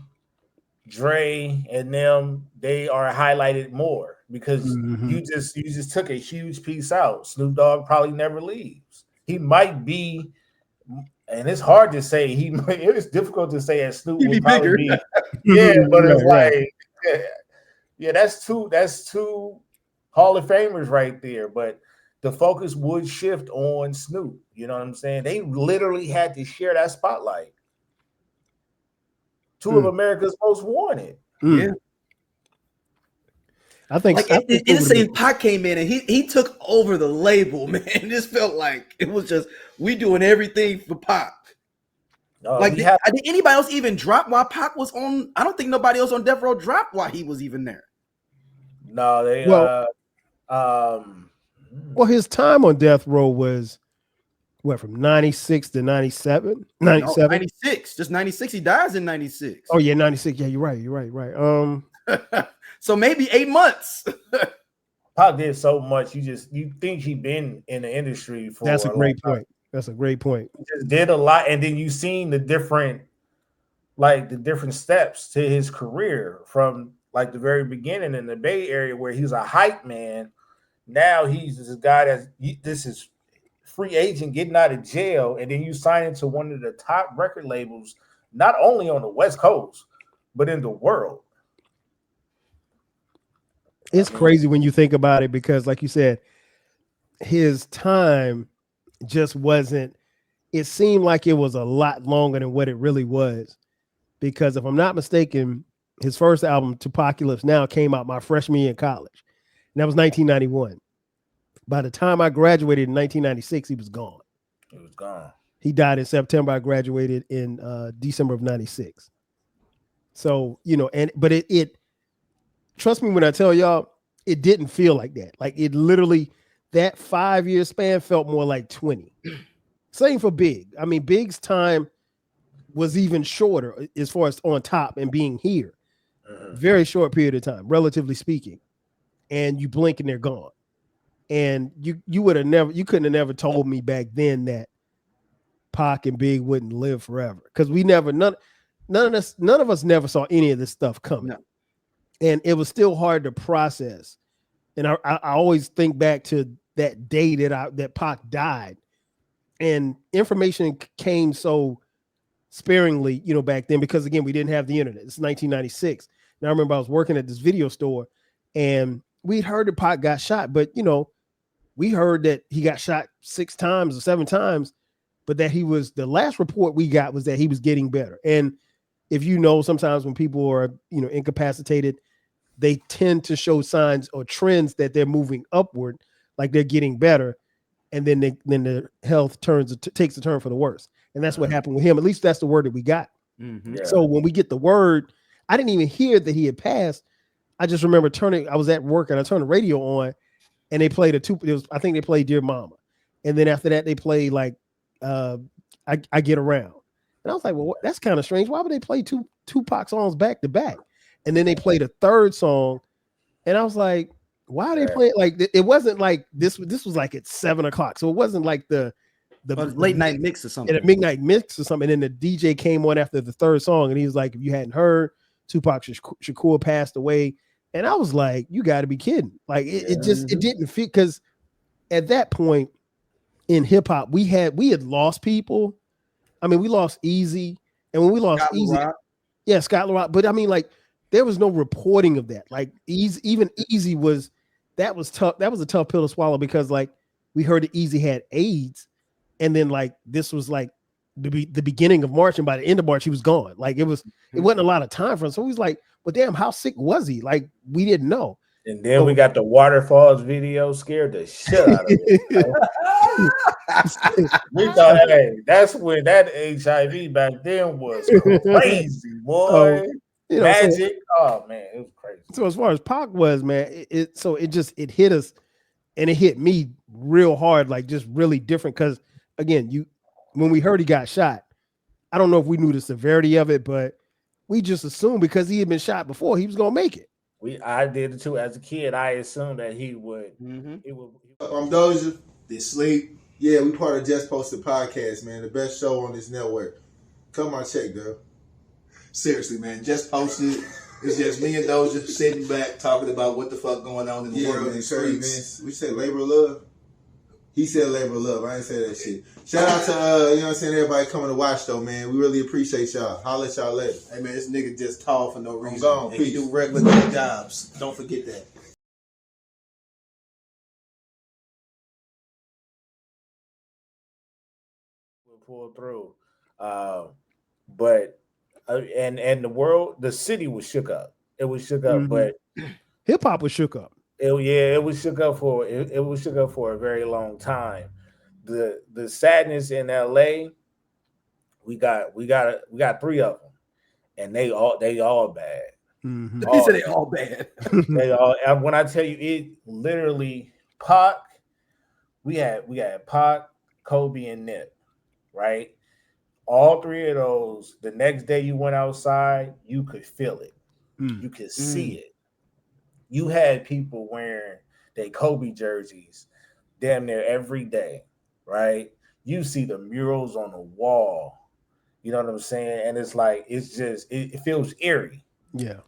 Dre, and them, they are highlighted more because you just took a huge piece out. Snoop Dogg probably never leaves. He might be, and it's hard to say. It is difficult to say as Snoop would probably be. Yeah, but it's like, yeah, that's two Hall of Famers right there. But the focus would shift on Snoop. You know what I'm saying? They literally had to share that spotlight. Two of America's most wanted.
Yeah.
I think
it seemed Pac came in and he took over the label, man. This felt like it was just we doing everything for Pac. Did anybody else even drop while Pac was on? I don't think nobody else on Death Row dropped while he was even there.
No, they
well, his time on Death Row was what, from 96 to 97? 97?
No, 96. Just 96. He dies in 96.
Oh, yeah, 96. Yeah, you're right.
So maybe 8 months.
Pac did so much. You think he been in the industry for
That's a great point. That's a great point.
He just did a lot, and then you seen the different steps to his career from like the very beginning in the Bay Area where he's a hype man. Now he's this guy this is free agent getting out of jail, and then you sign into one of the top record labels, not only on the West Coast, but in the world.
It's crazy when you think about it because, like you said, his time just wasn't, it seemed like it was a lot longer than what it really was. Because if I'm not mistaken, his first album, Tupacalypse Now, came out my freshman year in college. And that was 1991. By the time I graduated in 1996, he was gone.
He was gone.
He died in September. I graduated in December of 96. So, but it trust me when I tell y'all, it didn't feel like that. Like it literally, that 5-year span felt more like 20. Same for Big. I mean, Big's time was even shorter as far as on top and being here. Very short period of time, relatively speaking. And you blink and they're gone. And you couldn't have never told me back then that Pac and Big wouldn't live forever. Because none of us never saw any of this stuff coming. No. And it was still hard to process. And I always think back to that day that Pac died. And information came so sparingly, back then, because again, we didn't have the internet. It's 1996. Now I remember I was working at this video store and we'd heard that Pac got shot, but we heard that he got shot 6 times or 7 times, but that the last report we got was that he was getting better. And if sometimes when people are, incapacitated, they tend to show signs or trends that they're moving upward, like they're getting better. And then the health takes a turn for the worse. And that's what happened with him. At least that's the word that we got.
Mm-hmm. Yeah.
So when we get the word, I didn't even hear that he had passed. I just remember I was at work and I turned the radio on and they played I think they played Dear Mama. And then after that, they played like I Get Around. And I was like, well, that's kind of strange. Why would they play two Tupac songs back to back? And then they played a third song. And I was like, why are they playing? Like, it wasn't like this was like at 7:00. So it wasn't like the
late night mix or something.
A midnight mix or something. And then the DJ came on after the third song. And he was like, if you hadn't heard, Tupac Shakur passed away. And I was like, you got to be kidding. Like it didn't fit, because at that point in hip hop, we had lost people. I mean, we lost Easy. And when we lost Easy, Scott LaRock. But I mean, like, there was no reporting of that. Like Easy was tough. That was a tough pill to swallow, because like we heard that Easy had AIDS. And then like this was like the beginning of March, and by the end of March he was gone. Like it wasn't a lot of time for him. So he's like, Well, damn, how sick was he? Like, we didn't know.
And then we got the waterfalls video, scared the shit out of it. We thought, hey, that's when that HIV back then was crazy, boy. Magic. Oh man, it was crazy.
So as far as Pac was, man, it hit us, and it hit me real hard, like just really different. Because again, when we heard he got shot, I don't know if we knew the severity of it, but we just assumed because he had been shot before, he was gonna make it.
I did it too as a kid. I assumed that he would.
I'm Doja. They sleep. Yeah, we part of Just Posted Podcast, man. The best show on this network. Come on, check, girl.
Seriously, man. Just Posted. It's just me and Doja sitting back talking about what the fuck going on in the world and the streets.
We said labor of love. He said labor of love. I ain't say that shit. Shout out to you know what I'm saying, everybody coming to watch though, man. We really appreciate y'all. Holla at y'all later.
Hey man, this nigga just tall for no reason.
I'm gone.
And he do regular jobs. Don't forget that.
We'll pull through. But and the world, the city was shook up. It was shook up, but
hip hop was shook up.
It was shook up for it was shook up for a very long time. The sadness in LA, we got 3 of them, and they all bad.
He said they all bad.
They all. When I tell you, it literally Pac. We had Pac, Kobe, and Nip, right? All 3 of those. The next day you went outside, you could feel it. You could see it. You had people wearing their Kobe jerseys damn near every day, right? You see the murals on the wall. You know what I'm saying? And it's like, it feels eerie.
Yeah.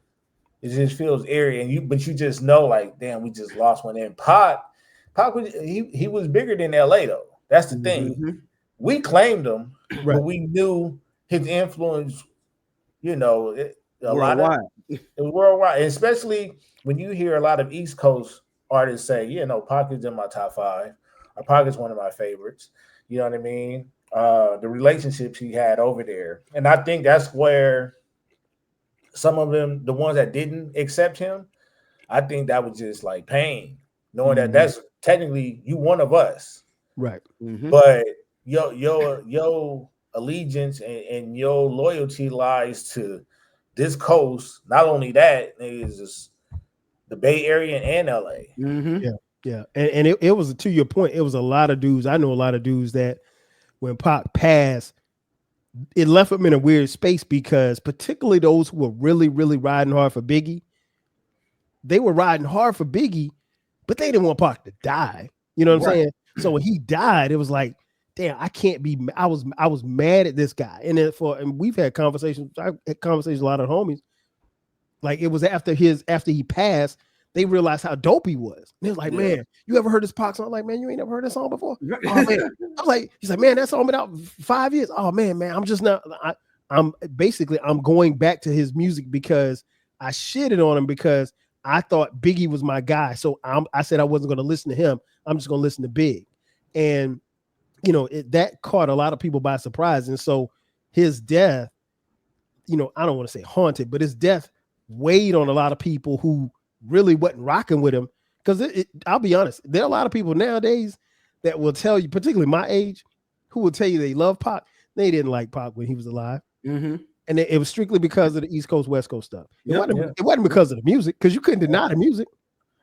It just feels eerie. But you just know, like, damn, we just lost one. And Pac he was bigger than LA though. That's the thing. We claimed him, but we knew his influence, you know, it was worldwide, especially when you hear a lot of East Coast artists say, you know, Pac is in my top 5. Or Pac is one of my favorites. You know what I mean? The relationships he had over there. And I think that's where some of them, the ones that didn't accept him, I think that was just like pain, knowing that that's technically you one of us.
Right.
But your allegiance and your loyalty lies to this coast. Not only that, is just the Bay Area and LA.
Yeah. And it was, to your point, it was a lot of dudes. I know a lot of dudes that when Pac passed, it left them in a weird space, because particularly those who were really, really riding hard for Biggie, they were riding hard for Biggie, but they didn't want Pac to die. You know what I'm saying? So when he died, it was like, damn, I can't be. I was mad at this guy, and we've had conversations. I had conversations with a lot of homies. Like, it was after he passed, they realized how dope he was. And they was like, man, you ever heard this Pac song? I'm like, man, you ain't never heard that song before. Oh, man. I was like, he's like, man, that song been out 5 years. Oh man, I'm just not. I'm going back to his music because I shitted on him because I thought Biggie was my guy. So I said I wasn't going to listen to him. I'm just going to listen to Big. And, you know, that caught a lot of people by surprise. And so his death, you know, I don't want to say haunted, but his death weighed on a lot of people who really wasn't rocking with him. Because I'll be honest, there are a lot of people nowadays that will tell you, particularly my age, who will tell you they love Pac. They didn't like Pac when he was alive. And it was strictly because of the East Coast, West Coast stuff. It wasn't because of the music, because you couldn't deny the music.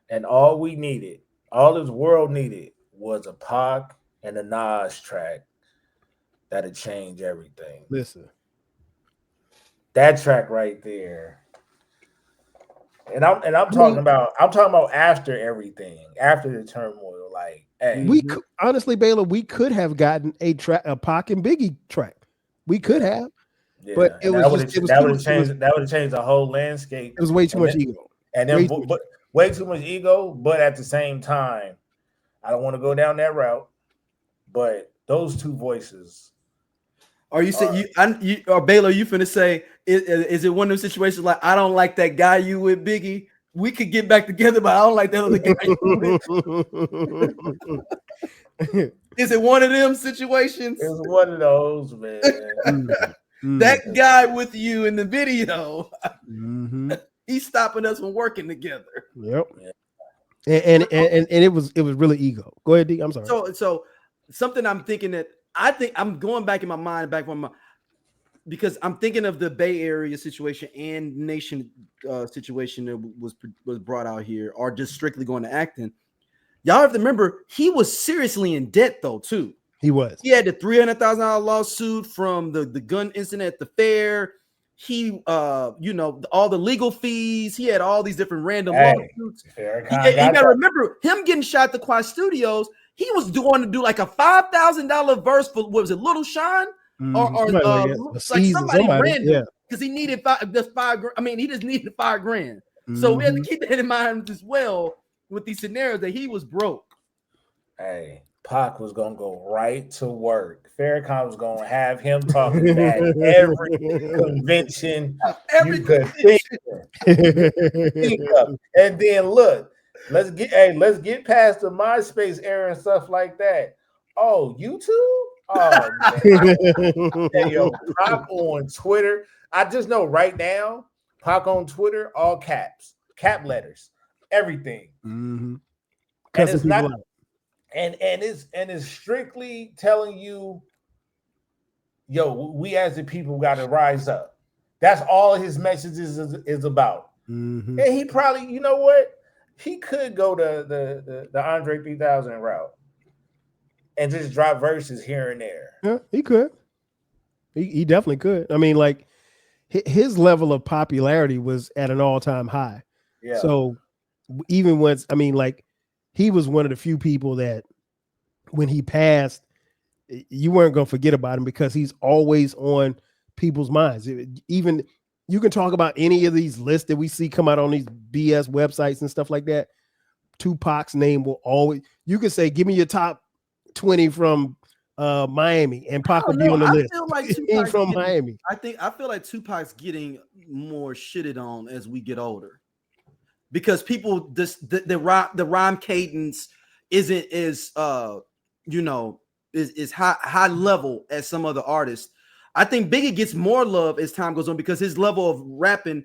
And all this world needed was a Pac and a Nas track that'd change everything.
Listen.
That track right there. And I'm talking about after everything, after the turmoil. Like, hey,
honestly, Baylor, we could have gotten a Pac and Biggie track. We could have, but that would have
changed the whole landscape.
It was way too much ego,
and then way too much ego. But at the same time, I don't want to go down that route. But those two voices.
Are you saying or Baylor? You finna say is it one of those situations like, I don't like that guy you with Biggie? We could get back together, but I don't like that other guy. Is it one of them situations?
It's one of those, man.
That guy with you in the video. He's stopping us from working together.
Yep. And it was really ego. Go ahead, D. I'm sorry.
So something I'm thinking that I think I'm going back in my mind, because I'm thinking of the Bay Area situation and Nation situation that was brought out here, or just strictly going to acting. Y'all have to remember, he was seriously in debt though too.
He was.
He had the $300,000 lawsuit from the gun incident at the fair. He, all the legal fees. He had all these different random lawsuits. You got to remember him getting shot at the Quad Studios. He was going to do like a $5,000 verse for, what was it, Little Sean? Or somebody random, because he needed $5,000. I mean, he just needed $5,000. So we have to keep that in mind as well with these scenarios that he was broke.
Hey, Pac was gonna go right to work. Farrakhan was gonna have him talking at every convention you could think of. And then look, let's get past the MySpace era and stuff like that. Oh, YouTube? Oh, man. Hey, yo, Pac on Twitter. I just know right now, Pac on Twitter, all caps, cap letters, everything. And it's not, and it's strictly telling you, yo, we as the people got to rise up. That's all his messages is about. And he probably, you know what? He could go to the Andre 3000 route and just drop verses here and there.
Yeah, he could. He definitely could. I mean, like, his level of popularity was at an all-time high.
Yeah.
So even when, I mean, like, he was one of the few people that when he passed, you weren't going to forget about him because he's always on people's minds. Even you can talk about any of these lists that we see come out on these BS websites and stuff like that. Tupac's name will always, you can say, give me your top 20 from Miami, and Pac would be on the list.
I feel like
Tupac's from Miami.
I feel like Tupac's getting more shitted on as we get older, because people the rhyme cadence isn't as is high level as some other artists. I think Biggie gets more love as time goes on because his level of rapping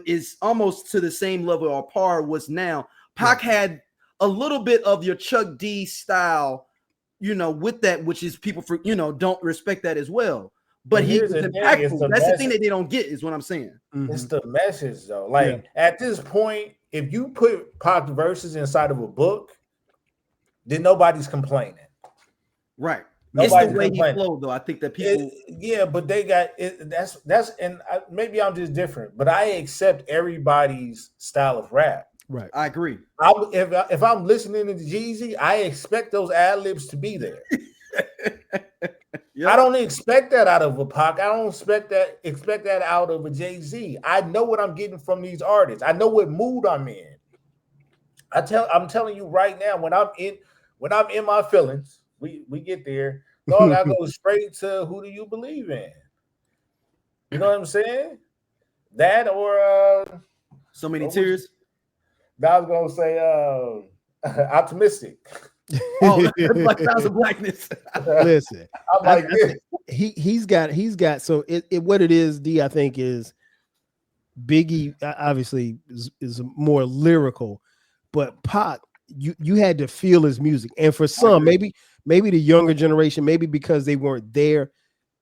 is almost to the same level or par was now. Pac had a little bit of your Chuck D style, with that, which is people don't respect that as well. But he was impactful. That's the thing that they don't get, is what I'm saying.
It's the message, though. Like, at this point, if you put Pac verses inside of a book, then nobody's complaining.
Right.
Nobody's
it's the way he flowed, though. I think that people,
but they got it. That's and maybe I'm just different, but I accept everybody's style of rap.
Right,
I agree.
If I'm listening to Jeezy, I expect those ad libs to be there. I don't expect that out of a Pac. I don't expect that out of a Jay-Z. I know what I'm getting from these artists. I know what mood I'm in. I'm telling you right now, when I'm in my feelings, we get there. Dog, I go straight to who do you believe in? You know what I'm saying? That or
So Many Tears.
I was gonna say optimistic.
Oh, like Thousand Blackness.
Listen,
I'm like this.
He's got so what it is, D, I think, is Biggie obviously is more lyrical, but Pac, you had to feel his music. And for some, maybe the younger generation, maybe because they weren't there,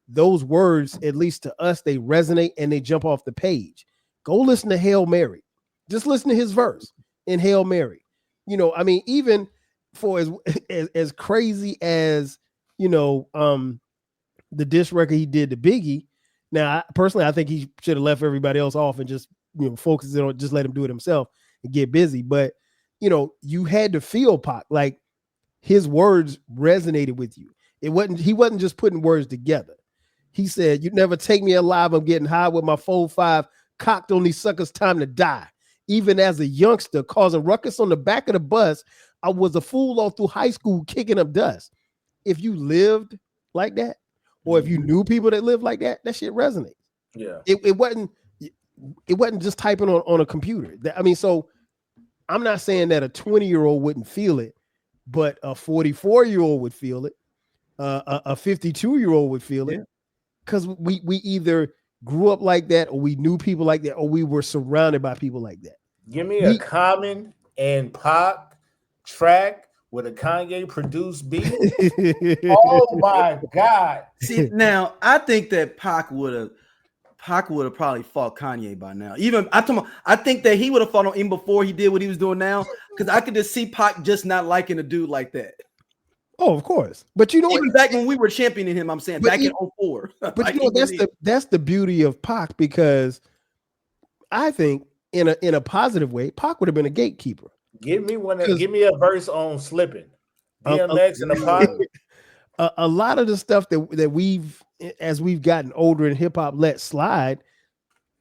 those words, at least to us, they resonate and they jump off the page. Go listen to Hail Mary. Just listen to his verse in Hail Mary. I mean, even for as crazy as the diss record he did to Biggie. Now, personally, I think he should have left everybody else off and just focus on, just let him do it himself and get busy. But you had to feel Pac, like his words resonated with you. He wasn't just putting words together. He said, "You never take me alive. I'm getting high with my 4-5 cocked on these suckers. Time to die. Even as a youngster, causing ruckus on the back of the bus, I was a fool all through high school, kicking up dust." If you lived like that, or if you knew people that lived like that, that shit resonates.
Yeah.
It wasn't just typing on a computer. I mean, so I'm not saying that a 20-year-old wouldn't feel it, but a 44-year-old would feel it. A 52-year-old would feel it, because we either grew up like that, or we knew people like that, or we were surrounded by people like that.
Give me a Common and Pac track with a Kanye produced beat. Oh my God!
See, now I think that Pac would have probably fought Kanye by now. I think that he would have fought him even before he did what he was doing now, because I could just see Pac just not liking a dude like that.
Oh, of course. But you know,
even back when we were championing him, I'm saying back in 04.
But like, you know, that's the beauty of Pac, because I think in a positive way, Pac would have been a gatekeeper.
Give me a verse on Slipping. DMX and the Pac.
A lot of the stuff that we've, as we've gotten older in hip hop, let slide.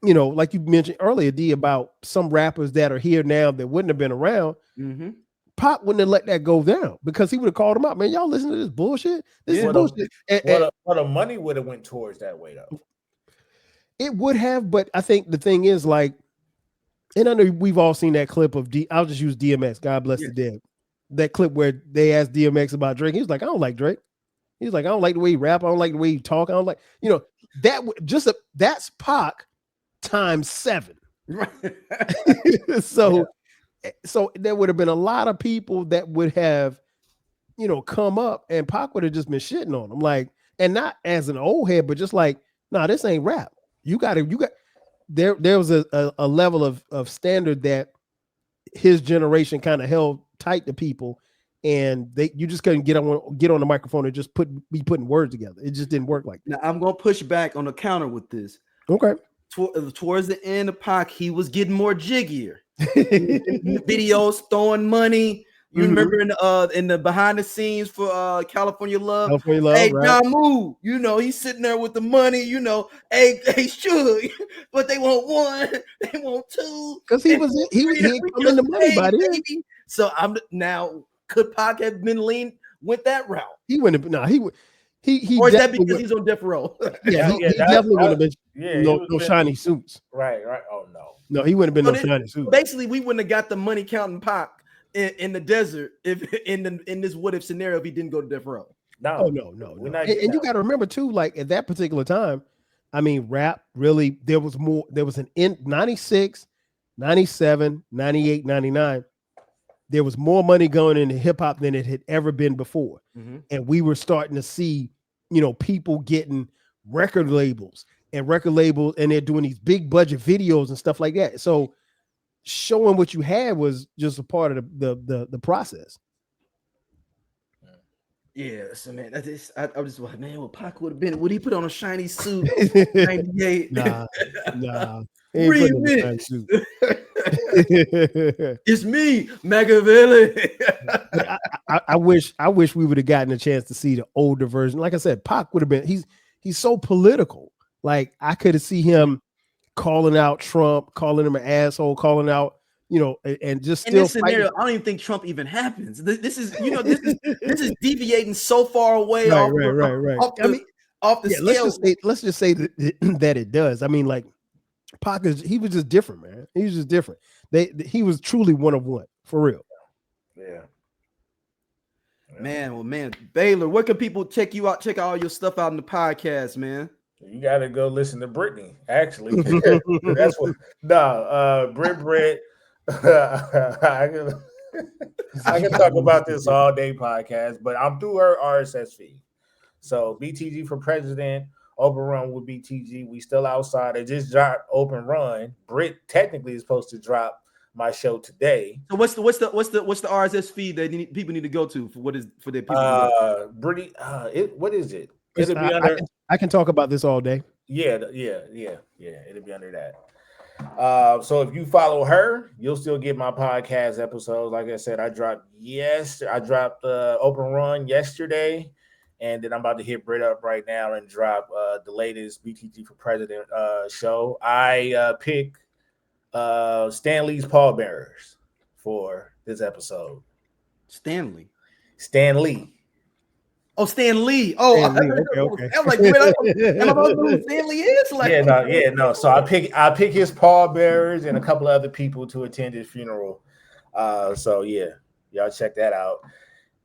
You know, like you mentioned earlier, D, about some rappers that are here now that wouldn't have been around.
Mm-hmm.
Pac wouldn't have let that go down, because he would have called him out. Man, y'all listen to this bullshit. This is bullshit.
Well, the money would have went towards that way though.
It would have, but I think the thing is, like, and I know we've all seen that clip of I'll just use DMX, God bless the dead. That clip where they asked DMX about Drake. He was like, I don't like Drake. He's like, I don't like the way he rap. I don't like the way he talk. I don't like, you know, that's Pac times 7. Right. So there would have been a lot of people that would have, you know, come up, and Pac would have just been shitting on him, like, and not as an old head, but just like, nah, this ain't rap. There was a level of standard that his generation kind of held tight to people, and you just couldn't get on the microphone and just be putting words together. It just didn't work like that.
Now I'm gonna push back on the counter with this.
Okay.
Towards the end of Pac, he was getting more jiggier. Videos, throwing money. You remember in the behind the scenes for California Love. Hey,
right?
John Moo, you know, he's sitting there with the money, you know, hey, sure, but they want 1, they want 2.
Because he come in the money by then.
So now, could Pac have went that route?
He wouldn't have. No, he would. He
or is that because he's on death row?
Yeah, he definitely would have been. No shiny suits.
Right. Oh no,
he wouldn't have been no shiny suits.
Basically, we wouldn't have got the money counting Pac in the desert if in this what if scenario if he didn't go to death row.
No.
And you got to remember too, like at that particular time, I mean, rap really, there was an in 96, 97, 98, 99. There was more money going into hip hop than it had ever been before.
Mm-hmm.
And we were starting to see, you know, people getting record labels, and they're doing these big budget videos and stuff like that. So showing what you had was just a part of the process.
Yeah, so man, I was like, man, what Pac would have been? Would he put on a shiny suit? 98?
Nah.
It's me, Machiavelli.
I wish we would have gotten a chance to see the older version. Like I said, Pac would have been. He's so political. Like I could have seen him calling out Trump, calling him an asshole, calling out, you know, and just
in
still
this scenario, I don't even think Trump even happens. This is this is deviating so far away off the scale.
Let's just say that it does. I mean, like Pac he was just different, man. He was just different. He was truly one of one, for real.
Yeah.
Man, Baylor, where can people check you out? Check all your stuff out in the podcast, man.
You got to go listen to Brittany. Actually, that's what. Britt. I can talk about this all day podcast, but I'm through her RSS feed. So BTG for President, Open Run with BTG. We still outside. I just dropped Open Run. Britt technically is supposed to drop my show today.
So what's the RSS feed that people need to go to for their people?
Brittany, what is it?
It'll be under. I can talk about this all day.
Yeah. It'll be under that. So if you follow her, you'll still get my podcast episodes. Like I said, I dropped Open Run yesterday, and then I'm about to hit Britt up right now and drop the latest BTG for President show. I pick Stan Lee's pallbearers for this episode.
Stan Lee.
Oh,
Stan Lee. Oh,
Stan Lee. Okay.
I'm like, am I supposed to know who Stan Lee is? Like,
no. So I pick his pallbearers and a couple of other people to attend his funeral. So yeah, y'all check that out.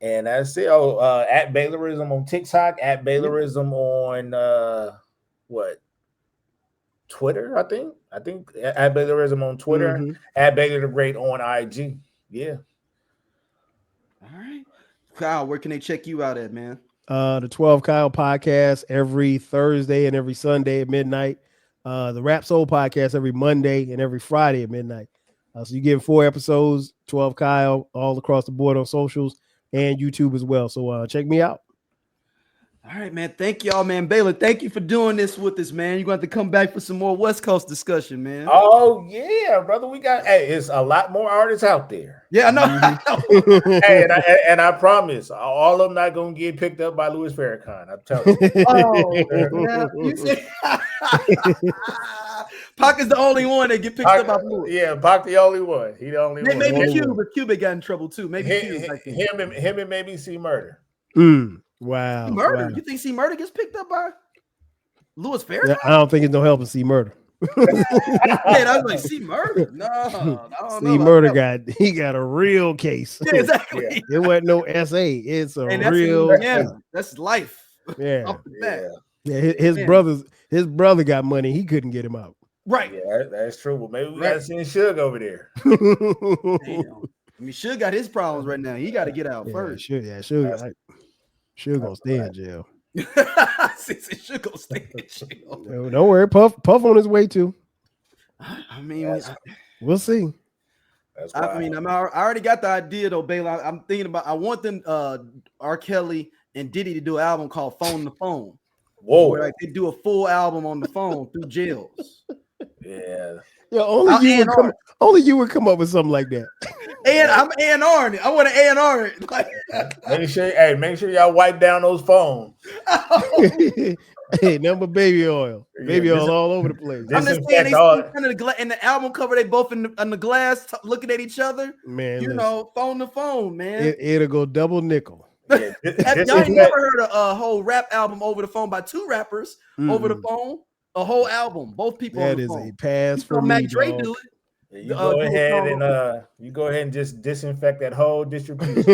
And that's it. At Baylorism on TikTok, at Baylorism on what? Twitter, I think at Baylorism on Twitter, at Baylor the Great on IG. Yeah.
All right. Kyle, where can they check you out at, man?
The 12 Kyle podcast every Thursday and every Sunday at midnight. The Rap Soul podcast every Monday and every Friday at midnight. So you get 4 episodes, 12 Kyle, all across the board on socials and YouTube as well. So check me out.
All right, man. Thank y'all, man. Baylor, thank you for doing this with us, man. You're going to have to come back for some more West Coast discussion, man.
Oh, yeah, brother. It's a lot more artists out there.
Yeah, I know.
Hey, and I promise, all of them not going to get picked up by Louis Farrakhan. I'm telling you.
Oh, you say Pac is the only one that get picked up by Louis.
Yeah, Pac the only one. He the only one.
Maybe Cube, but Cube got in trouble too. Maybe
him and maybe C Murder.
Wow.
Murder.
Wow.
You think C Murder gets picked up by Louis Farrakhan?
Yeah, I don't think it's no helping C Murder.
I was like, C Murder? No, I don't
C Murder got a real case.
Yeah, exactly.
It wasn't no SA. It's a real case.
That's life.
Yeah.
Off the bat.
Yeah, his brother got money. He couldn't get him out.
Right.
Yeah, that's true. But maybe we gotta send Suge over there.
Damn. I mean, Suge got his problems right now. He got to get out first.
Suge gonna stay in jail.
Suge gonna stay in jail.
Don't worry, Puff on his way too.
I mean,
we'll see.
I already got the idea though, Baylor. I'm thinking about. I want them, R. Kelly and Diddy to do an album called "Phone to Phone."
Whoa!
Where, like, they do a full album on the phone through jails.
Yeah.
Yeah, only you would come up with something like that.
And I'm A&R. I want an A&R. Like,
make sure y'all wipe down those phones.
Hey, number baby oil. Baby oil all over the place.
I'm just saying, in the album cover, they both in the glass looking at each other.
Man,
phone to phone, man.
It'll go double nickel.
Y'all ain't never heard a whole rap album over the phone by 2 rappers over the phone? A whole album, both people.
That
on the
is
phone.
a pass for me.
Mac Dre do it.
Yeah, you go ahead and just disinfect that whole distribution.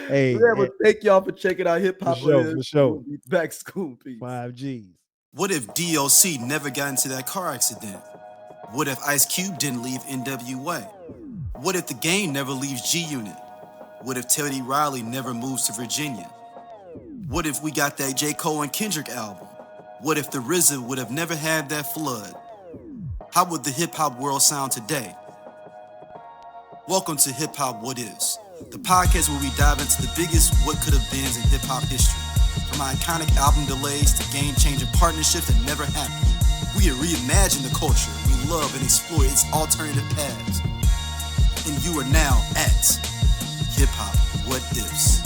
Thank y'all for checking out Hip Hop.
For sure.
Back school, peace.
5Gs.
What if DOC never got into that car accident? What if Ice Cube didn't leave NWA? What if the game never leaves G Unit? What if Teddy Riley never moves to Virginia? What if we got that J. Cole and Kendrick album? What if the RZA would have never had that flood? How would the hip-hop world sound today? Welcome to Hip Hop What Is, the podcast where we dive into the biggest what could have beens in hip-hop history. From iconic album delays to game-changing partnerships that never happened, we reimagine the culture we love and explore its alternative paths. And you are now at Hip Hop What Is.